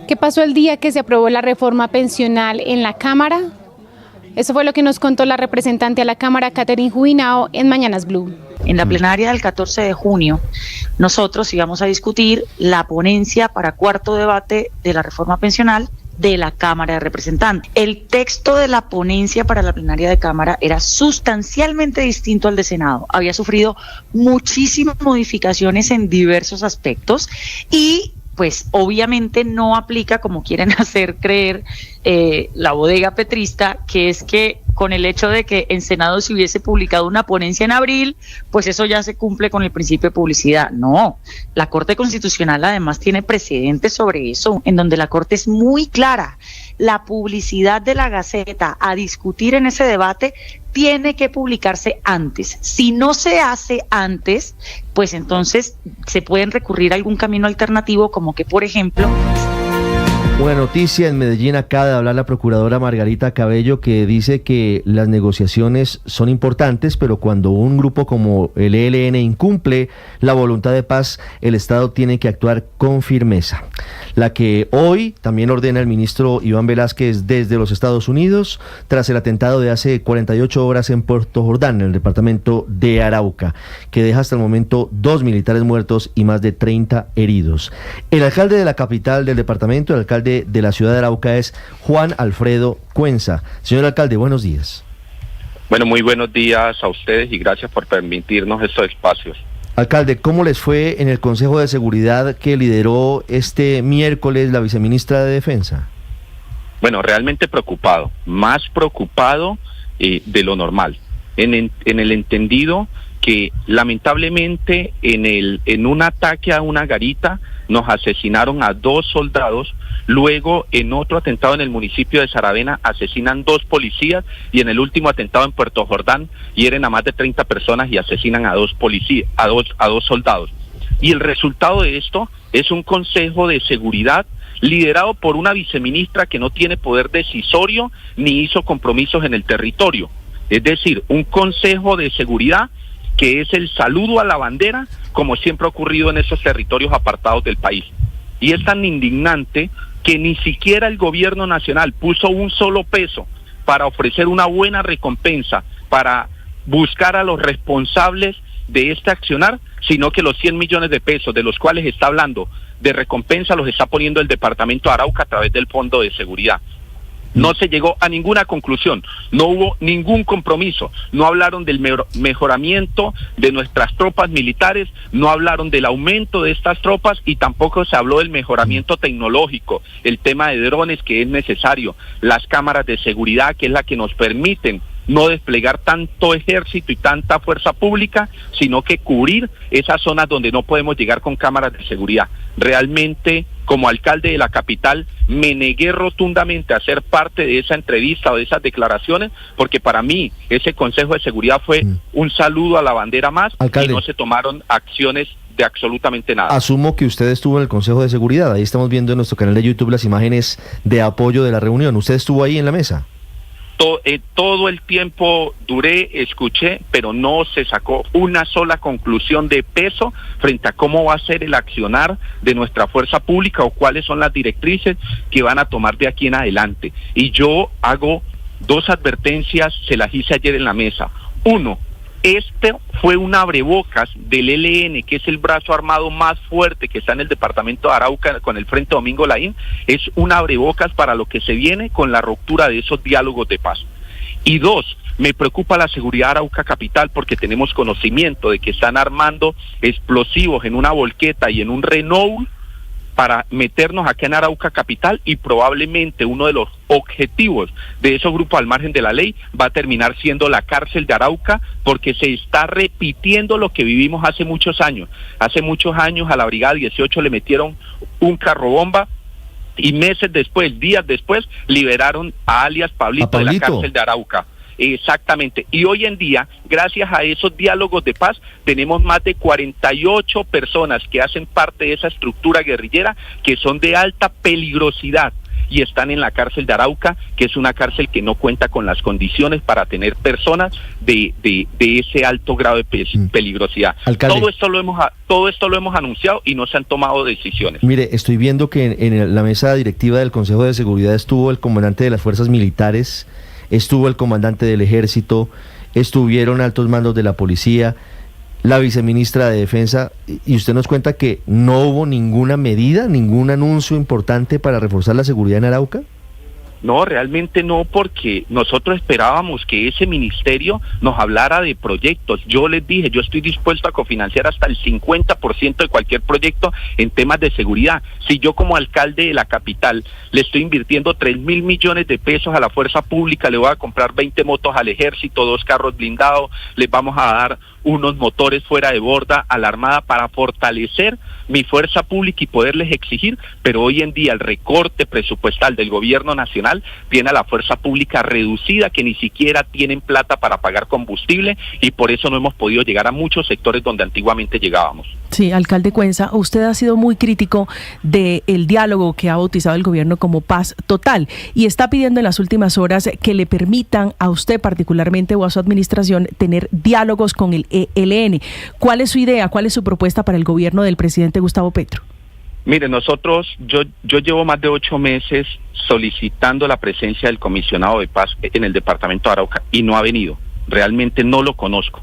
[SPEAKER 11] ¿Qué pasó el día que se aprobó la reforma pensional en la Cámara? Eso fue lo que nos contó la representante a la Cámara, Catherine Juinao, en Mañanas Blue.
[SPEAKER 16] En la plenaria del 14 de junio, nosotros íbamos a discutir la ponencia para cuarto debate de la reforma pensional de la Cámara de Representantes. El texto de la ponencia para la plenaria de Cámara era sustancialmente distinto al de Senado. Había sufrido muchísimas modificaciones en diversos aspectos y pues obviamente no aplica, como quieren hacer creer la bodega petrista, que es que con el hecho de que en Senado se hubiese publicado una ponencia en abril, pues eso ya se cumple con el principio de publicidad. No, la Corte Constitucional además tiene precedentes sobre eso, en donde la Corte es muy clara. La publicidad de la Gaceta a discutir en ese debate tiene que publicarse antes. Si no se hace antes, pues entonces se pueden recurrir a algún camino alternativo, como que, por ejemplo...
[SPEAKER 4] Una noticia: en Medellín acaba de hablar la procuradora Margarita Cabello, que dice que las negociaciones son importantes, pero cuando un grupo como el ELN incumple la voluntad de paz, el Estado tiene que actuar con firmeza. La que hoy también ordena el ministro Iván Velázquez desde los Estados Unidos, tras el atentado de hace 48 horas en Puerto Jordán, en el departamento de Arauca, que deja hasta el momento 2 militares muertos y más de 30 heridos. El alcalde de la capital del departamento, el alcalde de la ciudad de Arauca, es Juan Alfredo Cuenza. Señor alcalde, buenos días.
[SPEAKER 17] Bueno, muy buenos días a ustedes y gracias por permitirnos estos espacios.
[SPEAKER 4] Alcalde, ¿cómo les fue en el Consejo de Seguridad que lideró este miércoles la viceministra de Defensa?
[SPEAKER 17] Bueno, realmente preocupado, más preocupado de lo normal, en el entendido que lamentablemente en un ataque a una garita nos asesinaron a 2 soldados, luego en otro atentado en el municipio de Saravena asesinan 2 policías y en el último atentado en Puerto Jordán hieren a más de 30 personas y asesinan a 2 policías, a dos soldados. Y el resultado de esto es un Consejo de Seguridad liderado por una viceministra que no tiene poder decisorio ni hizo compromisos en el territorio. Es decir, un Consejo de Seguridad que es el saludo a la bandera, como siempre ha ocurrido en esos territorios apartados del país. Y es tan indignante que ni siquiera el gobierno nacional puso un solo peso para ofrecer una buena recompensa, para buscar a los responsables de este accionar, sino que los 100 millones de pesos de los cuales está hablando de recompensa los está poniendo el departamento de Arauca a través del Fondo de Seguridad. No se llegó a ninguna conclusión, no hubo ningún compromiso, no hablaron del mejoramiento de nuestras tropas militares, no hablaron del aumento de estas tropas y tampoco se habló del mejoramiento tecnológico, el tema de drones que es necesario, las cámaras de seguridad que es la que nos permiten no desplegar tanto ejército y tanta fuerza pública, sino que cubrir esas zonas donde no podemos llegar con cámaras de seguridad. Realmente, como alcalde de la capital, me negué rotundamente a ser parte de esa entrevista o de esas declaraciones, porque para mí ese Consejo de Seguridad fue un saludo a la bandera más, alcalde, y no se tomaron acciones de absolutamente nada.
[SPEAKER 4] Asumo que usted estuvo en el Consejo de Seguridad, ahí estamos viendo en nuestro canal de YouTube las imágenes de apoyo de la reunión. ¿Usted estuvo ahí en la mesa?
[SPEAKER 17] Todo el tiempo duré, escuché, pero no se sacó una sola conclusión de peso frente a cómo va a ser el accionar de nuestra fuerza pública o cuáles son las directrices que van a tomar de aquí en adelante. Y yo hago 2 advertencias, se las hice ayer en la mesa. 1, este fue un abrebocas del ELN, que es el brazo armado más fuerte que está en el departamento de Arauca con el Frente Domingo Laín, es un abrebocas para lo que se viene con la ruptura de esos diálogos de paz. Y 2, me preocupa la seguridad de Arauca capital porque tenemos conocimiento de que están armando explosivos en una volqueta y en un Renault para meternos acá en Arauca capital y probablemente uno de los objetivos de esos grupos al margen de la ley va a terminar siendo la cárcel de Arauca porque se está repitiendo lo que vivimos hace muchos años. Hace muchos años a la Brigada 18 le metieron un carro bomba y meses después, días después, liberaron a alias Pablito de la cárcel de Arauca. Exactamente, y hoy en día, gracias a esos diálogos de paz, tenemos más de 48 personas que hacen parte de esa estructura guerrillera que son de alta peligrosidad y están en la cárcel de Arauca, que es una cárcel que no cuenta con las condiciones para tener personas de ese alto grado de peligrosidad.
[SPEAKER 4] Alcalde,
[SPEAKER 17] todo esto lo hemos anunciado y no se han tomado decisiones.
[SPEAKER 4] Mire, estoy viendo que en la mesa directiva del Consejo de Seguridad estuvo el comandante de las fuerzas militares, estuvo el comandante del ejército, estuvieron altos mandos de la policía, la viceministra de Defensa, y usted nos cuenta que no hubo ninguna medida, ningún anuncio importante para reforzar la seguridad en Arauca.
[SPEAKER 17] No, realmente no, porque nosotros esperábamos que ese ministerio nos hablara de proyectos. Yo les dije, yo estoy dispuesto a cofinanciar hasta el 50% de cualquier proyecto en temas de seguridad. Si yo como alcalde de la capital le estoy invirtiendo 3.000 millones de pesos a la fuerza pública, le voy a comprar 20 motos al ejército, 2 carros blindados, les vamos a dar unos motores fuera de borda a la Armada para fortalecer mi fuerza pública y poderles exigir, pero hoy en día el recorte presupuestal del gobierno nacional tiene a la fuerza pública reducida, que ni siquiera tienen plata para pagar combustible y por eso no hemos podido llegar a muchos sectores donde antiguamente llegábamos.
[SPEAKER 8] Sí, alcalde Cuenza, usted ha sido muy crítico del diálogo que ha bautizado el gobierno como paz total y está pidiendo en las últimas horas que le permitan a usted particularmente o a su administración tener diálogos con el ELN. ¿Cuál es su idea, cuál es su propuesta para el gobierno del presidente Gustavo Petro?
[SPEAKER 17] Mire, yo llevo más de 8 meses solicitando la presencia del comisionado de paz en el departamento de Arauca y no ha venido. Realmente no lo conozco.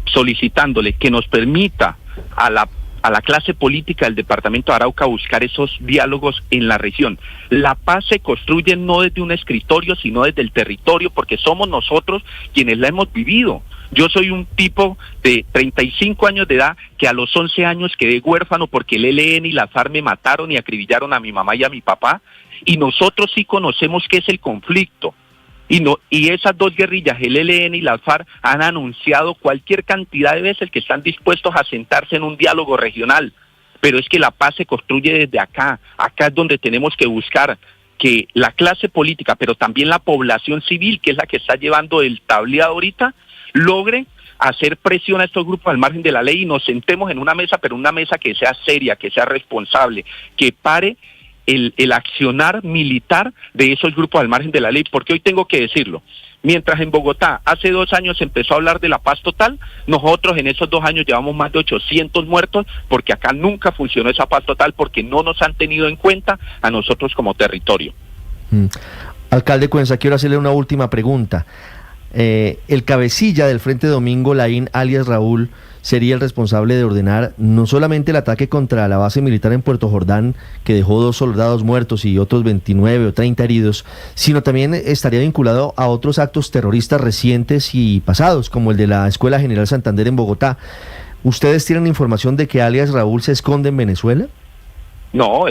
[SPEAKER 17] Solicitándole que nos permita a la clase política del departamento de Arauca buscar esos diálogos en la región. La paz se construye no desde un escritorio, sino desde el territorio, porque somos nosotros quienes la hemos vivido. Yo soy un tipo de 35 años de edad que a los 11 años quedé huérfano porque el ELN y la FARC me mataron y acribillaron a mi mamá y a mi papá, y nosotros sí conocemos qué es el conflicto. Y esas dos guerrillas, el ELN y la FARC, han anunciado cualquier cantidad de veces que están dispuestos a sentarse en un diálogo regional. Pero es que la paz se construye desde acá. Acá es donde tenemos que buscar que la clase política, pero también la población civil, que es la que está llevando el tableado ahorita, logre hacer presión a estos grupos al margen de la ley y nos sentemos en una mesa, pero una mesa que sea seria, que sea responsable, que pare el accionar militar de esos grupos al margen de la ley, porque hoy tengo que decirlo, mientras en Bogotá hace 2 años se empezó a hablar de la paz total, nosotros en esos 2 años llevamos más de 800 muertos, porque acá nunca funcionó esa paz total, porque no nos han tenido en cuenta a nosotros como territorio.
[SPEAKER 4] Alcalde Cuenza, quiero hacerle una última pregunta. El cabecilla del Frente Domingo Laín, alias Raúl, sería el responsable de ordenar no solamente el ataque contra la base militar en Puerto Jordán, que dejó 2 soldados muertos y otros 29 o 30 heridos, sino también estaría vinculado a otros actos terroristas recientes y pasados, como el de la Escuela General Santander en Bogotá. ¿Ustedes tienen información de que alias Raúl se esconde en Venezuela?
[SPEAKER 17] No,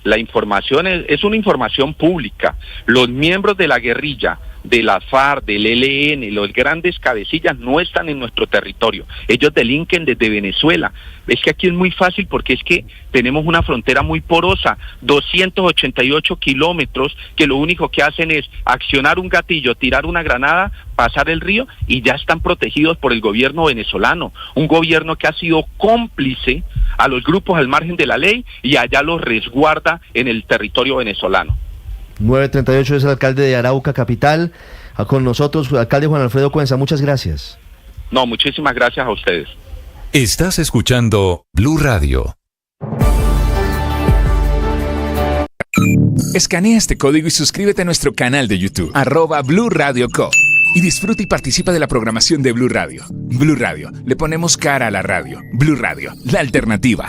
[SPEAKER 17] la información es una información pública. Los miembros de la guerrilla, de la FARC, del ELN, los grandes cabecillas no están en nuestro territorio. Ellos delinquen desde Venezuela. Es que aquí es muy fácil porque es que tenemos una frontera muy porosa, 288 kilómetros, que lo único que hacen es accionar un gatillo, tirar una granada, pasar el río y ya están protegidos por el gobierno venezolano. Un gobierno que ha sido cómplice a los grupos al margen de la ley y allá los resguarda en el territorio venezolano.
[SPEAKER 4] 938 es el alcalde de Arauca Capital. Con nosotros, alcalde Juan Alfredo Cuenza, muchas gracias.
[SPEAKER 17] No, muchísimas gracias a ustedes.
[SPEAKER 14] Estás escuchando Blue Radio.
[SPEAKER 10] Escanea este código y suscríbete a nuestro canal de YouTube, @Blue Radio Co. Y disfruta y participa de la programación de Blue Radio. Blue Radio, le ponemos cara a la radio. Blue Radio, la alternativa.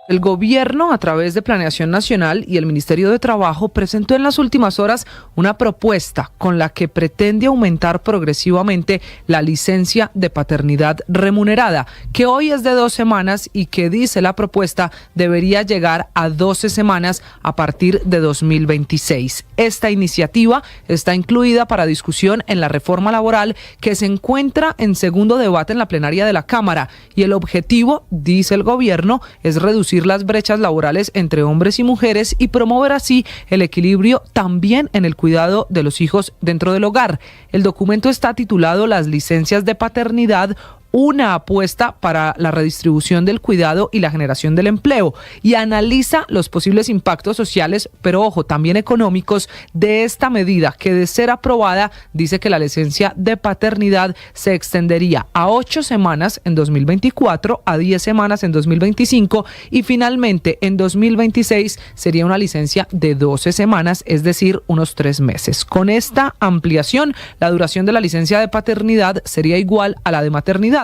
[SPEAKER 18] El gobierno, a través de Planeación Nacional y el Ministerio de Trabajo, presentó en las últimas horas una propuesta con la que pretende aumentar progresivamente la licencia de paternidad remunerada, que hoy es de 2 semanas y que, dice la propuesta, debería llegar a 12 semanas a partir de 2026. Esta iniciativa está incluida para discusión en la reforma laboral que se encuentra en segundo debate en la plenaria de la Cámara, y el objetivo, dice el gobierno, es reducir las brechas laborales entre hombres y mujeres y promover así el equilibrio también en el cuidado de los hijos dentro del hogar. El documento está titulado Las licencias de paternidad, una apuesta para la redistribución del cuidado y la generación del empleo, y analiza los posibles impactos sociales, pero ojo, también económicos, de esta medida, que de ser aprobada, dice que la licencia de paternidad se extendería a 8 semanas en 2024, a 10 semanas en 2025 y finalmente en 2026 sería una licencia de 12 semanas, es decir, unos 3 meses. Con esta ampliación, la duración de la licencia de paternidad sería igual a la de maternidad.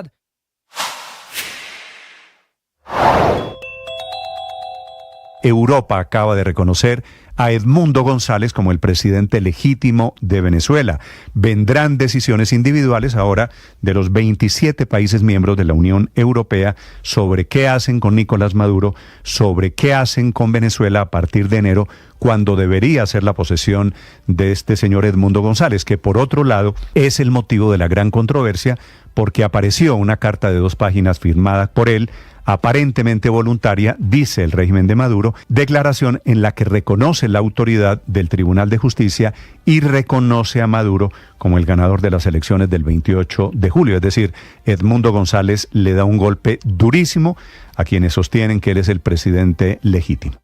[SPEAKER 1] Europa acaba de reconocer a Edmundo González como el presidente legítimo de Venezuela. Vendrán decisiones individuales ahora de los 27 países miembros de la Unión Europea sobre qué hacen con Nicolás Maduro, sobre qué hacen con Venezuela a partir de enero, cuando debería ser la posesión de este señor Edmundo González, que por otro lado es el motivo de la gran controversia, porque apareció una carta de 2 páginas firmada por él, aparentemente voluntaria, dice el régimen de Maduro, declaración en la que reconoce reconoce la autoridad del Tribunal de Justicia y reconoce a Maduro como el ganador de las elecciones del 28 de julio. Es decir, Edmundo González le da un golpe durísimo a quienes sostienen que él es el presidente legítimo.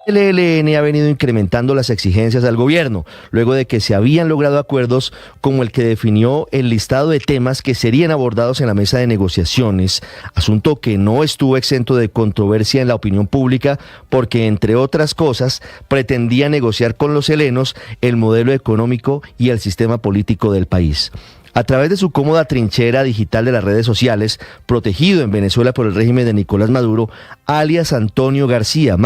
[SPEAKER 4] El ELN ha venido incrementando las exigencias al gobierno, luego de que se habían logrado acuerdos como el que definió el listado de temas que serían abordados en la mesa de negociaciones, asunto que no estuvo exento de controversia en la opinión pública porque, entre otras cosas, pretendía negociar con los helenos el modelo económico y el sistema político del país. A través de su cómoda trinchera digital de las redes sociales, protegido en Venezuela por el régimen de Nicolás Maduro, alias Antonio García,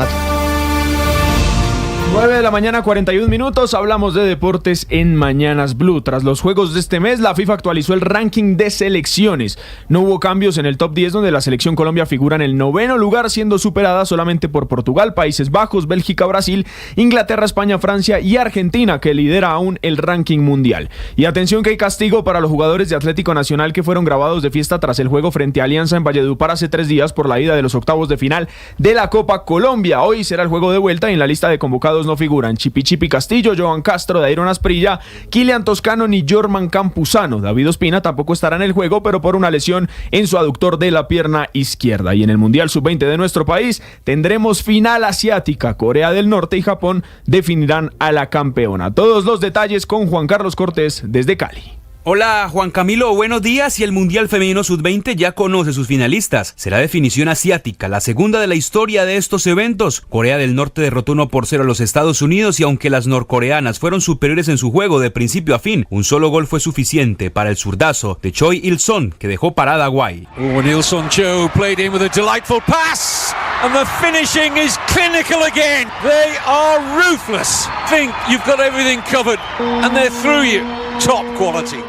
[SPEAKER 19] 9 de la mañana, 41 minutos, hablamos de deportes en Mañanas Blue. Tras los juegos de este mes, la FIFA actualizó el ranking de selecciones. No hubo cambios en el top 10, donde la selección Colombia figura en el 9º lugar, siendo superada solamente por Portugal, Países Bajos, Bélgica, Brasil, Inglaterra, España, Francia y Argentina, que lidera aún el ranking mundial. Y atención que hay castigo para los jugadores de Atlético Nacional que fueron grabados de fiesta tras el juego frente a Alianza en Valledupar hace 3 días por la ida de los octavos de final de la Copa Colombia. Hoy será el juego de vuelta y en la lista de convocados no figuran Chipi Castillo, Joan Castro, Dairon Asprilla, Kilian Toscano ni Jorman Campuzano. David Ospina tampoco estará en el juego, pero por una lesión en su aductor de la pierna izquierda. Y en el Mundial Sub-20 de nuestro país tendremos final asiática. Corea del Norte y Japón definirán a la campeona. Todos los detalles con Juan Carlos Cortés desde Cali.
[SPEAKER 20] Hola Juan Camilo, buenos días. Y el Mundial Femenino Sub-20 ya conoce sus finalistas. Será definición asiática, la segunda de la historia de estos eventos. Corea del Norte derrotó 1-0 a los Estados Unidos y aunque las norcoreanas fueron superiores en su juego de principio a fin, un solo gol fue suficiente para el zurdazo de Choi Il-son, que dejó parada a Guay.
[SPEAKER 21] Il-son Cho played in with a delightful pass and the finishing is clinical again. They are ruthless. Think you've got everything covered and they're through you. Top quality.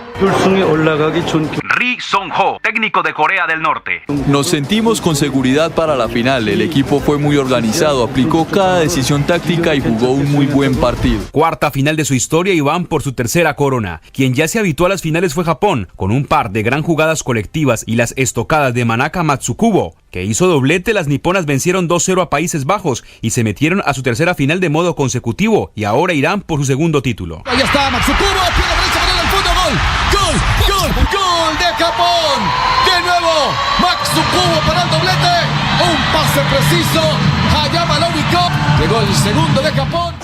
[SPEAKER 22] Ri Song-ho, técnico de Corea del Norte.
[SPEAKER 23] Nos sentimos con seguridad para la final. El equipo fue muy organizado, aplicó cada decisión táctica y jugó un muy buen partido.
[SPEAKER 20] Cuarta final de su historia y van por su tercera corona. Quien ya se habituó a las finales fue Japón, con un par de gran jugadas colectivas y las estocadas de Manaka Matsukubo, que hizo doblete. Las niponas vencieron 2-0 a Países Bajos y se metieron a su tercera final de modo consecutivo y ahora irán por su segundo título.
[SPEAKER 24] Ahí está Matsukubo, pierna derecha, balón al fondo, gol de Japón. De nuevo, Matsukubo para el doblete. Un pase preciso. Hayama lo ubicó. Llegó el segundo de Japón.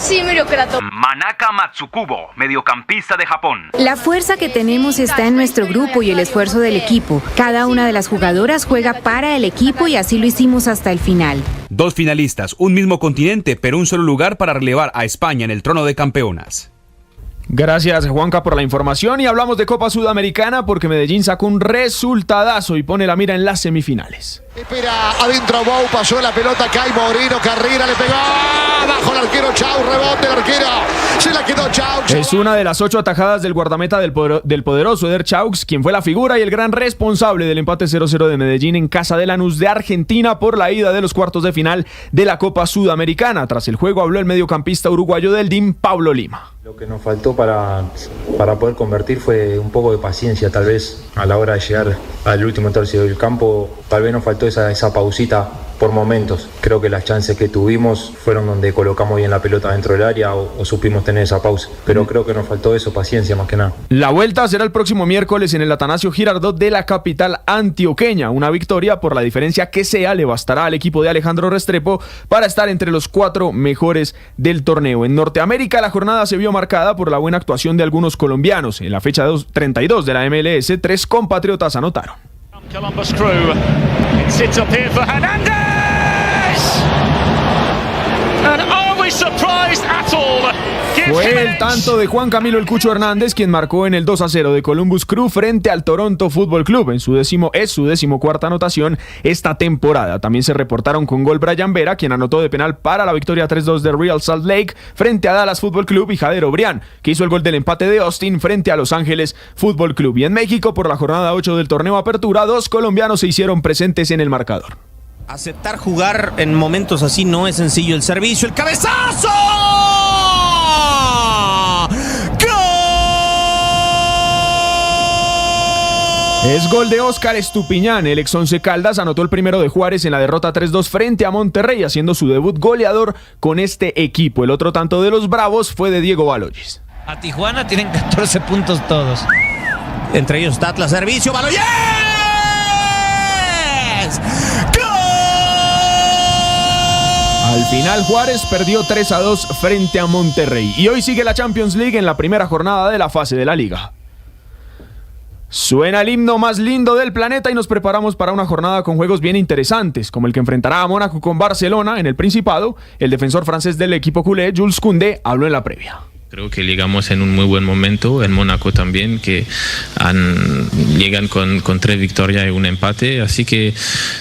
[SPEAKER 22] Manaka Matsukubo, mediocampista de Japón.
[SPEAKER 25] La fuerza que tenemos está en nuestro grupo y el esfuerzo del equipo. Cada una de las jugadoras juega para el equipo y así lo hicimos hasta el final.
[SPEAKER 20] Dos finalistas, un mismo continente, pero un solo lugar para relevar a España en el trono de campeonas.
[SPEAKER 19] Gracias Juanca por la información y hablamos de Copa Sudamericana porque Medellín sacó un resultadazo y pone la mira en las semifinales.
[SPEAKER 24] Espera, adentro Bou, pasó la pelota, cae Moreno, Carrera, le pegó, abajo el arquero, Chau, rebote el arquero, se la quedó Chau.
[SPEAKER 19] Es una de las 8 atajadas del guardameta del poderoso Eder Chaux, quien fue la figura y el gran responsable del empate 0-0 de Medellín en casa de Lanús de Argentina por la ida de los cuartos de final de la Copa Sudamericana. Tras el juego habló el mediocampista uruguayo del DIM, Pablo Lima.
[SPEAKER 26] Lo que nos faltó para poder convertir fue un poco de paciencia, tal vez a la hora de llegar al último tercio del campo. Tal vez nos faltó esa pausita por momentos. Creo que las chances que tuvimos fueron donde colocamos bien la pelota dentro del área o supimos tener esa pausa. Pero creo que nos faltó eso, paciencia más que nada.
[SPEAKER 19] La vuelta será el próximo miércoles en el Atanasio Girardot de la capital antioqueña. Una victoria, por la diferencia que sea, le bastará al equipo de Alejandro Restrepo para estar entre los 4 mejores del torneo. En Norteamérica la jornada se vio marcada por la buena actuación de algunos colombianos. En la fecha 32 de la MLS, 3 compatriotas anotaron.
[SPEAKER 21] Columbus Crew. It sits up here for Hernandez! And are we surprised at all?
[SPEAKER 19] Fue el tanto de Juan Camilo El Cucho Hernández quien marcó en el 2-0 de Columbus Crew frente al Toronto Football Club. Es su 14ª anotación esta temporada. También se reportaron con gol Brian Vera, quien anotó de penal para la victoria 3-2 de Real Salt Lake frente a Dallas Football Club, y Jader Obrián, que hizo el gol del empate de Austin frente a Los Ángeles Football Club. Y en México, por la jornada 8 del torneo Apertura, 2 colombianos se hicieron presentes en el marcador.
[SPEAKER 27] Aceptar jugar en momentos así no es sencillo. El servicio, el cabezazo.
[SPEAKER 19] Es gol de Óscar Estupiñán. El ex Once Caldas anotó el primero de Juárez en la derrota 3-2 frente a Monterrey, haciendo su debut goleador con este equipo. El otro tanto de los Bravos fue de Diego Baloyes.
[SPEAKER 27] A Tijuana tienen 14 puntos todos. Entre ellos Tatla, servicio, Baloyes.
[SPEAKER 19] Al final Juárez perdió 3-2 frente a Monterrey. Y hoy sigue la Champions League en la primera jornada de la fase de la Liga. Suena el himno más lindo del planeta y nos preparamos para una jornada con juegos bien interesantes, como el que enfrentará a Mónaco con Barcelona en el Principado. El defensor francés del equipo culé, Jules Koundé, habló en la previa.
[SPEAKER 2] Creo que llegamos en un muy buen momento, en Mónaco también, que llegan con 3 victorias y un empate, así que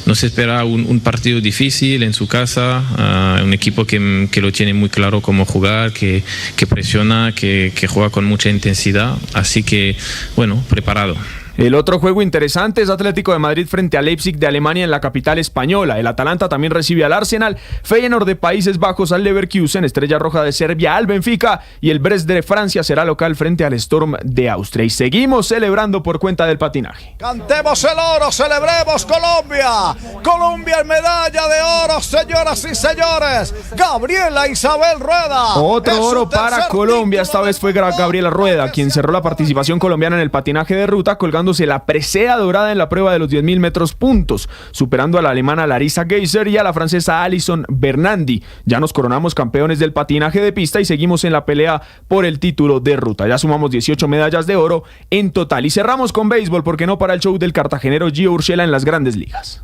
[SPEAKER 2] nos espera un partido difícil en su casa, un equipo que lo tiene muy claro cómo jugar, que presiona, que juega con mucha intensidad, así que bueno, preparado.
[SPEAKER 19] El otro juego interesante es Atlético de Madrid frente a Leipzig de Alemania en la capital española. El Atalanta también recibe al Arsenal, Feyenoord de Países Bajos al Leverkusen, Estrella Roja de Serbia al Benfica y el Brest de Francia será local frente al Storm de Austria. Y seguimos celebrando por cuenta del patinaje.
[SPEAKER 3] Cantemos el oro, celebremos Colombia. Colombia en medalla de oro, señoras y señores. Gabriela Isabel Rueda.
[SPEAKER 19] Otro oro para Colombia, esta vez fue Gabriela Rueda, quien cerró la participación colombiana en el patinaje de ruta, colgando la presea dorada en la prueba de los 10.000 metros puntos, superando a la alemana Larissa Geiser y a la francesa Alison Bernandi. Ya nos coronamos campeones del patinaje de pista y seguimos en la pelea por el título de ruta. Ya sumamos 18 medallas de oro en total. Y cerramos con béisbol porque no para el show del cartagenero Gio Urshela en las Grandes Ligas.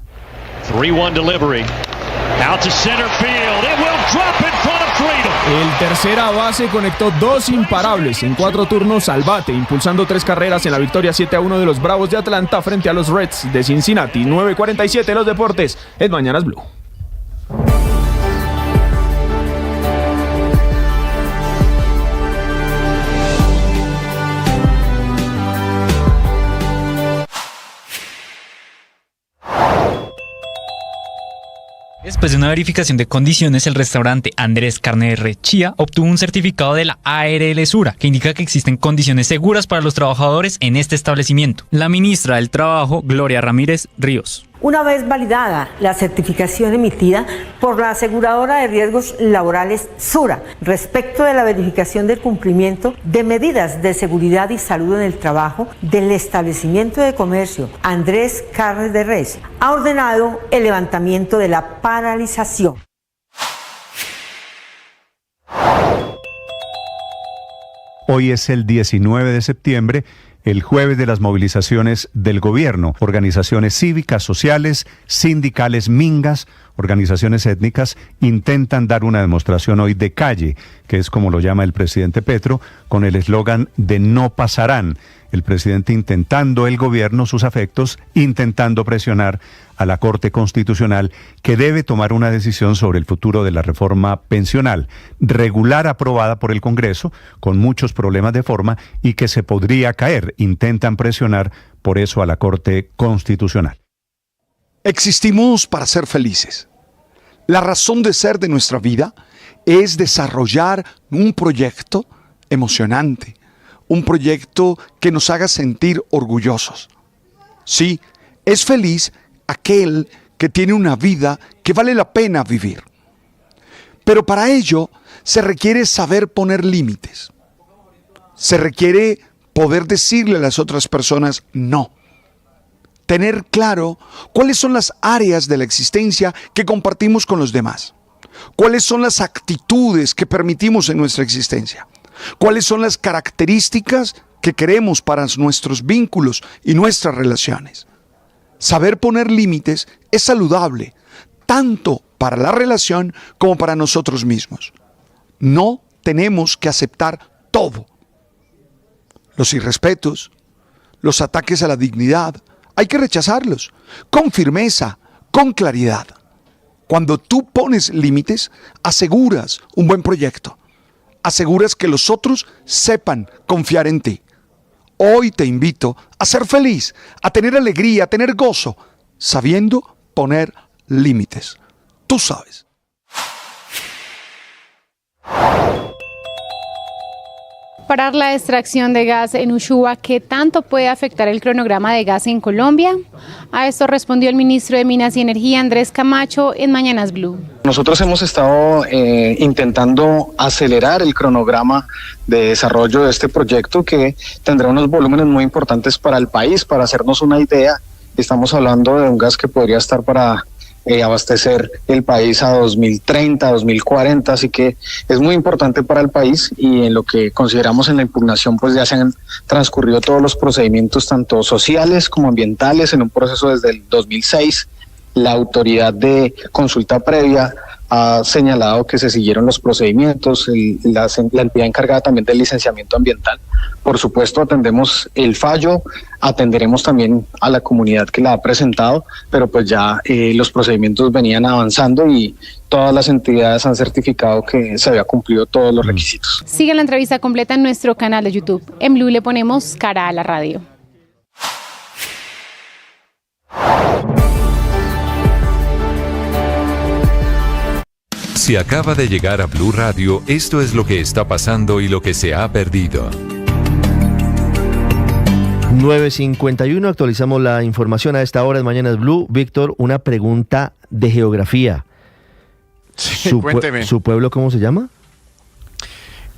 [SPEAKER 5] 3-1 delivery. Out to center field. It will drop in front of Freedom.
[SPEAKER 19] El tercera base conectó 2 imparables en 4 turnos al bate, impulsando 3 carreras en la victoria 7-1 de los Bravos de Atlanta frente a los Reds de Cincinnati. 9:47 los deportes en Mañanas Blue.
[SPEAKER 6] Después de una verificación de condiciones, el restaurante Andrés Carne de Rechía obtuvo un certificado de la ARL Sura, que indica que existen condiciones seguras para los trabajadores en este establecimiento. La ministra del Trabajo, Gloria Ramírez Ríos.
[SPEAKER 7] Una vez validada la certificación emitida por la aseguradora de riesgos laborales Sura respecto de la verificación del cumplimiento de medidas de seguridad y salud en el trabajo del establecimiento de comercio Andrés Carne de Res, ha ordenado el levantamiento de la paralización.
[SPEAKER 1] Hoy es el 19 de septiembre, el jueves de las movilizaciones del gobierno. Organizaciones cívicas, sociales, sindicales, mingas, organizaciones étnicas intentan dar una demostración hoy de calle, que es como lo llama el presidente Petro, con el eslogan de no pasarán. El presidente intentando, el gobierno, sus afectos, intentando presionar a la Corte Constitucional, que debe tomar una decisión sobre el futuro de la reforma pensional, regular aprobada por el Congreso, con muchos problemas de forma, y que se podría caer. Intentan presionar por eso a la Corte Constitucional.
[SPEAKER 9] Existimos para ser felices. La razón de ser de nuestra vida es desarrollar un proyecto emocionante, un proyecto que nos haga sentir orgullosos. Sí, es feliz aquel que tiene una vida que vale la pena vivir. Pero para ello se requiere saber poner límites. Se requiere poder decirle a las otras personas no. Tener claro cuáles son las áreas de la existencia que compartimos con los demás. Cuáles son las actitudes que permitimos en nuestra existencia. ¿Cuáles son las características que queremos para nuestros vínculos y nuestras relaciones? Saber poner límites es saludable, tanto para la relación como para nosotros mismos. No tenemos que aceptar todo. Los irrespetos, los ataques a la dignidad, hay que rechazarlos con firmeza, con claridad. Cuando tú pones límites, aseguras un buen proyecto. Aseguras que los otros sepan confiar en ti. Hoy te invito a ser feliz, a tener alegría, a tener gozo, sabiendo poner límites. Tú sabes.
[SPEAKER 8] Parar la extracción de gas en Ushua, ¿qué tanto puede afectar el cronograma de gas en Colombia? A esto respondió el ministro de Minas y Energía, Andrés Camacho, en Mañanas Blue.
[SPEAKER 11] Nosotros hemos estado intentando acelerar el cronograma de desarrollo de este proyecto, que tendrá unos volúmenes muy importantes para el país. Para hacernos una idea, estamos hablando de un gas que podría estar para abastecer el país a 2030, 2040, así que es muy importante para el país, y en lo que consideramos en la impugnación, pues ya se han transcurrido todos los procedimientos, tanto sociales como ambientales, en un proceso desde el 2006. La autoridad de consulta previa ha señalado que se siguieron los procedimientos, la entidad encargada también del licenciamiento ambiental. Por supuesto, atendemos el fallo, atenderemos también a la comunidad que la ha presentado, pero pues ya los procedimientos venían avanzando y todas las entidades han certificado que se había cumplido todos los requisitos.
[SPEAKER 8] Sigue la entrevista completa en nuestro canal de YouTube. En Blue le ponemos cara a la radio.
[SPEAKER 14] Si acaba de llegar a Blue Radio, esto es lo que está pasando y lo que se ha perdido.
[SPEAKER 4] 9:51, actualizamos la información a esta hora en Mañanas Blue. Víctor, una pregunta de geografía.
[SPEAKER 12] Sí, cuénteme.
[SPEAKER 4] ¿Su pueblo cómo se llama?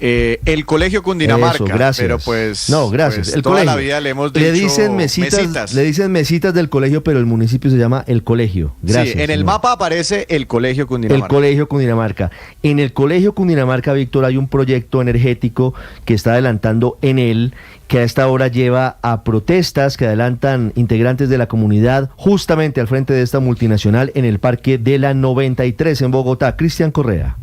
[SPEAKER 12] El Colegio Cundinamarca.
[SPEAKER 4] Eso, gracias.
[SPEAKER 12] Pero pues,
[SPEAKER 4] no, gracias.
[SPEAKER 12] Pues
[SPEAKER 4] el
[SPEAKER 12] toda
[SPEAKER 4] colegio.
[SPEAKER 12] la vida le hemos dicho mesitas.
[SPEAKER 4] Le dicen mesitas del colegio, pero el municipio se llama El Colegio. Gracias.
[SPEAKER 12] Sí, en el mapa aparece el Colegio Cundinamarca.
[SPEAKER 4] El Colegio Cundinamarca. En el Colegio Cundinamarca, Víctor, hay un proyecto energético que está adelantando Enel, que a esta hora lleva a protestas que adelantan integrantes de la comunidad justamente al frente de esta multinacional en el Parque de la 93 en Bogotá. Cristian Correa.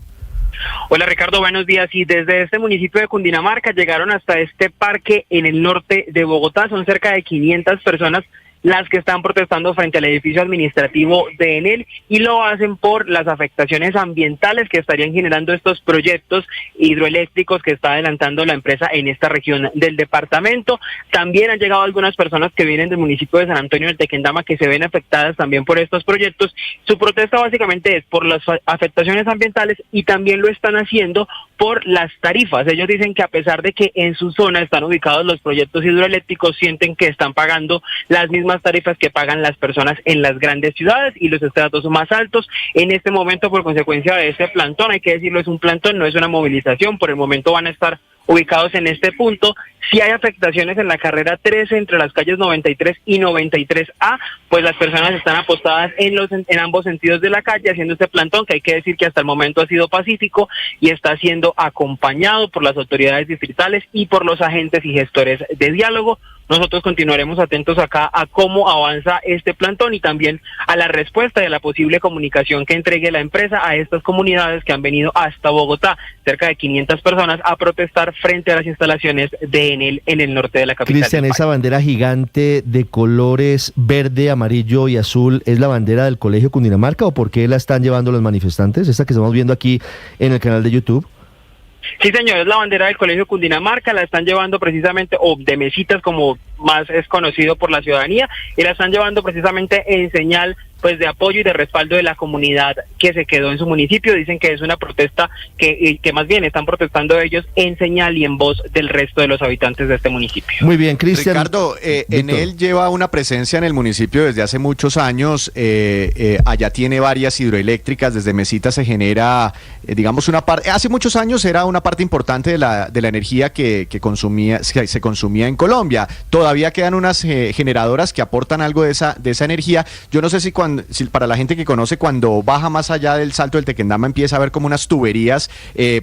[SPEAKER 13] Hola Ricardo, buenos días. Y desde este municipio de Cundinamarca llegaron hasta este parque en el norte de Bogotá. Son cerca de 500 personas las que están protestando frente al edificio administrativo de Enel, y lo hacen por las afectaciones ambientales que estarían generando estos proyectos hidroeléctricos que está adelantando la empresa en esta región del departamento. También han llegado algunas personas que vienen del municipio de San Antonio del Tequendama, que se ven afectadas también por estos proyectos. Su protesta básicamente es por las afectaciones ambientales, y también lo están haciendo por las tarifas. Ellos dicen que a pesar de que en su zona están ubicados los proyectos hidroeléctricos, sienten que están pagando las mismas tarifas que pagan las personas en las grandes ciudades y los estratos más altos. En este momento, por consecuencia de este plantón, hay que decirlo, es un plantón, no es una movilización. Por el momento van a estar ubicados en este punto. Si hay afectaciones en la carrera 13 entre las calles 93 y 93A, pues las personas están apostadas en ambos sentidos de la calle haciendo este plantón, que hay que decir que hasta el momento ha sido pacífico y está siendo acompañado por las autoridades distritales y por los agentes y gestores de diálogo. Nosotros continuaremos atentos acá a cómo avanza este plantón y también a la respuesta y a la posible comunicación que entregue la empresa a estas comunidades que han venido hasta Bogotá, cerca de 500 personas, a protestar frente a las instalaciones de Enel en el norte de la capital.
[SPEAKER 4] Cristian, esa bandera gigante de colores verde, amarillo y azul, ¿es la bandera del Colegio Cundinamarca o por qué la están llevando los manifestantes? Esta que estamos viendo aquí en el canal de YouTube.
[SPEAKER 13] Sí, señor, es la bandera del Colegio Cundinamarca, la están llevando precisamente, o de mesitas como más es conocido por la ciudadanía, y la están llevando precisamente en señal pues de apoyo y de respaldo de la comunidad que se quedó en su municipio. Dicen que es una protesta que más bien están protestando ellos en señal y en voz del resto de los habitantes de este municipio.
[SPEAKER 4] Muy bien, Cristian.
[SPEAKER 12] Ricardo, Enel lleva una presencia en el municipio desde hace muchos años. Allá tiene varias hidroeléctricas. Desde Mesita se genera, digamos, una parte. Hace muchos años era una parte importante de la energía que se consumía en Colombia. Todavía quedan unas generadoras que aportan algo de esa energía. Yo no sé si para la gente que conoce, cuando baja más allá del Salto del Tequendama, empieza a ver como unas tuberías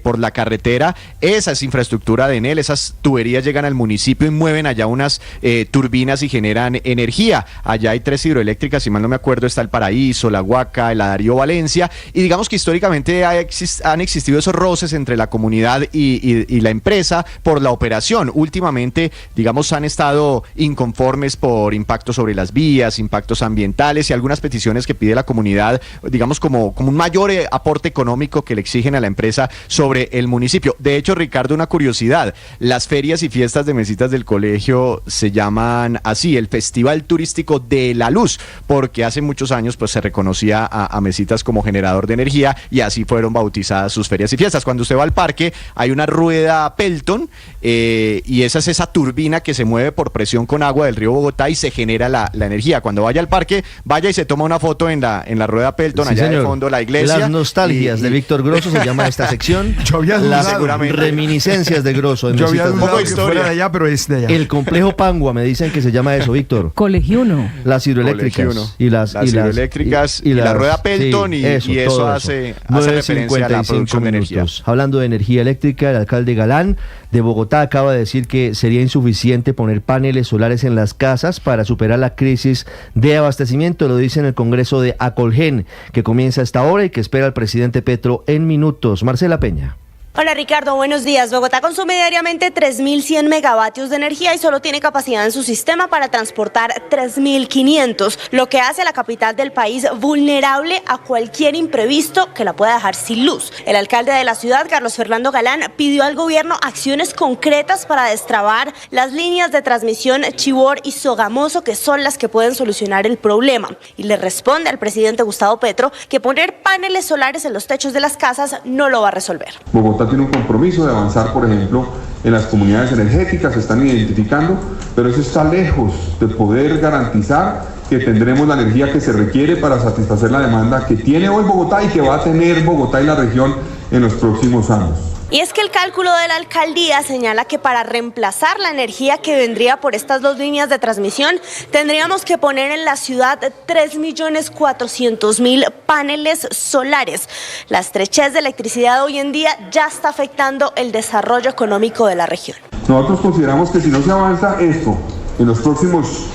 [SPEAKER 12] por la carretera. Esa es infraestructura de Enel. Esas tuberías llegan al municipio y mueven allá unas turbinas y generan energía. Allá hay 3 hidroeléctricas, si mal no me acuerdo, está el Paraíso, la Huaca, el Darío Valencia, y digamos que históricamente han existido esos roces entre la comunidad y la empresa por la operación. Últimamente, digamos, han estado inconformes por impactos sobre las vías, impactos ambientales y algunas peticiones que pide la comunidad, digamos, como un mayor aporte económico que le exigen a la empresa sobre el municipio. De hecho, Ricardo, una curiosidad, las ferias y fiestas de mesitas del colegio se llaman así, el Festival Turístico de la Luz, porque hace muchos años pues se reconocía a Mesitas como generador de energía y así fueron bautizadas sus ferias y fiestas. Cuando usted va al parque hay una rueda Pelton y esa es esa turbina que se mueve por presión con agua del río Bogotá y se genera la energía. Cuando vaya al parque, vaya y se toma una foto en la rueda Pelton, allá de fondo la iglesia.
[SPEAKER 4] Las nostalgias de Víctor Grosso se llama esta sección.
[SPEAKER 10] Yo había
[SPEAKER 4] las
[SPEAKER 10] seguramente
[SPEAKER 4] reminiscencias de Grosso.
[SPEAKER 10] Yo había dudado que fuera de allá, pero es de allá.
[SPEAKER 4] El complejo Pangua, me dicen que se llama eso, Víctor.
[SPEAKER 15] Colegio 1.
[SPEAKER 4] Las hidroeléctricas.
[SPEAKER 12] Las hidroeléctricas y la rueda Pelton,
[SPEAKER 4] sí,
[SPEAKER 12] y eso hace referencia a la producción de energía.
[SPEAKER 4] Hablando de energía eléctrica, el alcalde Galán de Bogotá acaba de decir que sería insuficiente poner paneles solares en las casas para superar la crisis de abastecimiento. Lo dice en el Congreso de Acolgen, que comienza a esta hora y que espera el presidente Petro en minutos. Marcela Peña.
[SPEAKER 16] Hola Ricardo, buenos días. Bogotá consume diariamente 3.100 megavatios de energía y solo tiene capacidad en su sistema para transportar 3.500, lo que hace a la capital del país vulnerable a cualquier imprevisto que la pueda dejar sin luz. El alcalde de la ciudad, Carlos Fernando Galán, pidió al gobierno acciones concretas para destrabar las líneas de transmisión Chivor y Sogamoso, que son las que pueden solucionar el problema. Y le responde al presidente Gustavo Petro que poner paneles solares en los techos de las casas no lo va a resolver.
[SPEAKER 17] Bogotá tiene un compromiso de avanzar, por ejemplo, en las comunidades energéticas, se están identificando, pero eso está lejos de poder garantizar que tendremos la energía que se requiere para satisfacer la demanda que tiene hoy Bogotá y que va a tener Bogotá y la región en los próximos años.
[SPEAKER 16] Y es que el cálculo de la alcaldía señala que para reemplazar la energía que vendría por estas dos líneas de transmisión, tendríamos que poner en la ciudad 3.400.000 paneles solares. La estrechez de electricidad hoy en día ya está afectando el desarrollo económico de la región.
[SPEAKER 17] Nosotros consideramos que si no se avanza esto en los próximos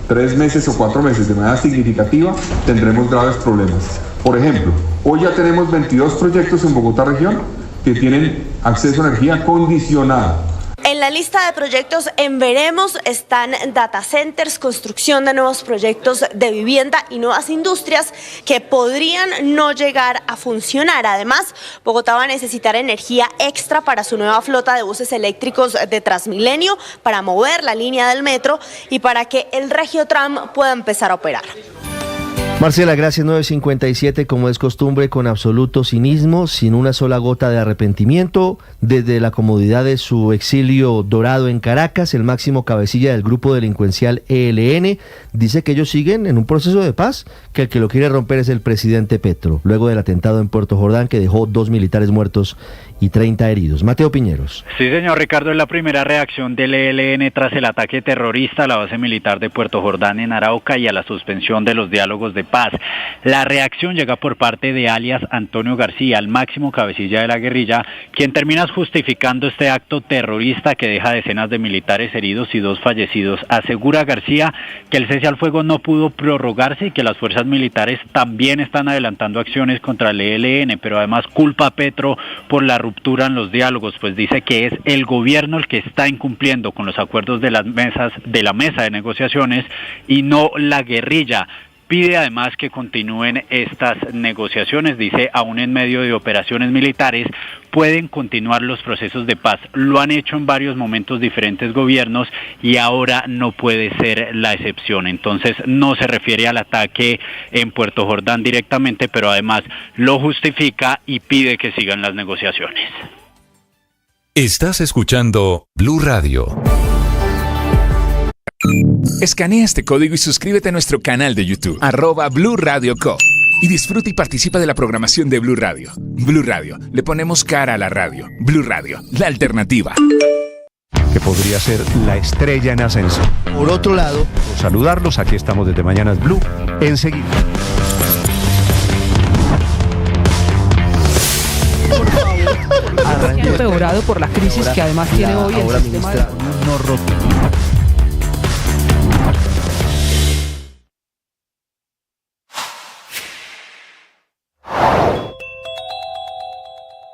[SPEAKER 17] 3 meses o 4 meses de manera significativa, tendremos graves problemas. Por ejemplo, hoy ya tenemos 22 proyectos en Bogotá región que tienen acceso a energía condicionada.
[SPEAKER 16] En la lista de proyectos en veremos están data centers, construcción de nuevos proyectos de vivienda y nuevas industrias que podrían no llegar a funcionar. Además, Bogotá va a necesitar energía extra para su nueva flota de buses eléctricos de Transmilenio, para mover la línea del metro y para que el Regiotram pueda empezar a operar.
[SPEAKER 4] Marcela, gracias. 9:57, como es costumbre, con absoluto cinismo, sin una sola gota de arrepentimiento. Desde la comodidad de su exilio dorado en Caracas, el máximo cabecilla del grupo delincuencial ELN dice que ellos siguen en un proceso de paz, que el que lo quiere romper es el presidente Petro, luego del atentado en Puerto Jordán que dejó 2 militares muertos y 30 heridos. Mateo Piñeros.
[SPEAKER 18] Sí, señor Ricardo, es la primera reacción del ELN tras el ataque terrorista a la base militar de Puerto Jordán en Arauca y a la suspensión de los diálogos de paz. La reacción llega por parte de alias Antonio García, el máximo cabecilla de la guerrilla, quien termina justificando este acto terrorista que deja decenas de militares heridos y 2 fallecidos. Asegura García que el cese al fuego no pudo prorrogarse y que las fuerzas militares también están adelantando acciones contra el ELN, pero además culpa a Petro por la ruptura en los diálogos, pues dice que es el gobierno el que está incumpliendo con los acuerdos de la mesa de negociaciones y no la guerrilla. Pide además que continúen estas negociaciones, dice, aún en medio de operaciones militares, pueden continuar los procesos de paz. Lo han hecho en varios momentos diferentes gobiernos y ahora no puede ser la excepción. Entonces no se refiere al ataque en Puerto Jordán directamente, pero además lo justifica y pide que sigan las negociaciones.
[SPEAKER 14] Estás escuchando Blue Radio.
[SPEAKER 22] Escanea este código y suscríbete a nuestro canal de YouTube, @Blue Radio Co. Y disfruta y participa de la programación de Blue Radio. Blue Radio, le ponemos cara a la radio. Blue Radio, la alternativa.
[SPEAKER 1] Que podría ser la estrella en ascenso.
[SPEAKER 4] Por otro lado,
[SPEAKER 1] saludarlos, aquí estamos desde Mañanas Blue, enseguida.
[SPEAKER 15] Empeorado por la crisis que además tiene hoy el sistema de...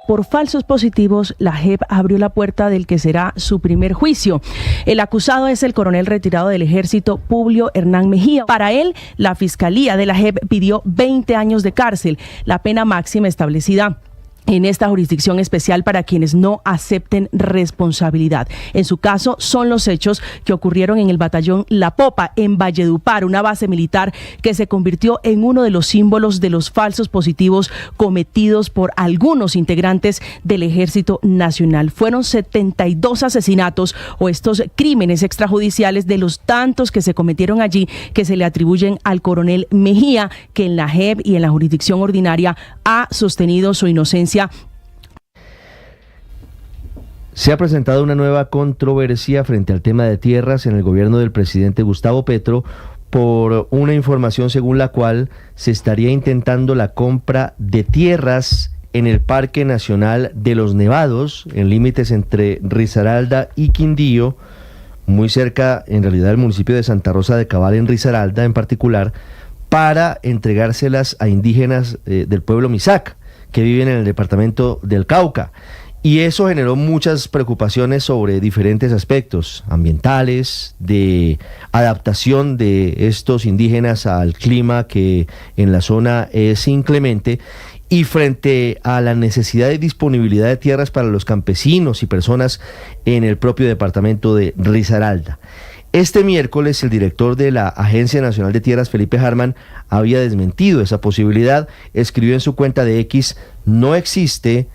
[SPEAKER 15] Por falsos positivos, la JEP abrió la puerta del que será su primer juicio. El acusado es el coronel retirado del Ejército, Publio Hernán Mejía. Para él, la Fiscalía de la JEP pidió 20 años de cárcel, la pena máxima establecida en esta jurisdicción especial para quienes no acepten responsabilidad. En su caso, son los hechos que ocurrieron en el batallón La Popa, en Valledupar, una base militar que se convirtió en uno de los símbolos de los falsos positivos cometidos por algunos integrantes del Ejército Nacional. Fueron 72 asesinatos o estos crímenes extrajudiciales de los tantos que se cometieron allí, que se le atribuyen al coronel Mejía, que en la JEP y en la jurisdicción ordinaria ha sostenido su inocencia.
[SPEAKER 4] Se ha presentado una nueva controversia frente al tema de tierras en el gobierno del presidente Gustavo Petro por una información según la cual se estaría intentando la compra de tierras en el Parque Nacional de los Nevados, en límites entre Risaralda y Quindío, muy cerca en realidad del municipio de Santa Rosa de Cabal, en Risaralda en particular, para entregárselas a indígenas del pueblo Misac, que viven en el departamento del Cauca. Y eso generó muchas preocupaciones sobre diferentes aspectos ambientales, de adaptación de estos indígenas al clima que en la zona es inclemente, y frente a la necesidad de disponibilidad de tierras para los campesinos y personas en el propio departamento de Risaralda. Este miércoles el director de la Agencia Nacional de Tierras, Felipe Harman, había desmentido esa posibilidad. Escribió en su cuenta de X: no existe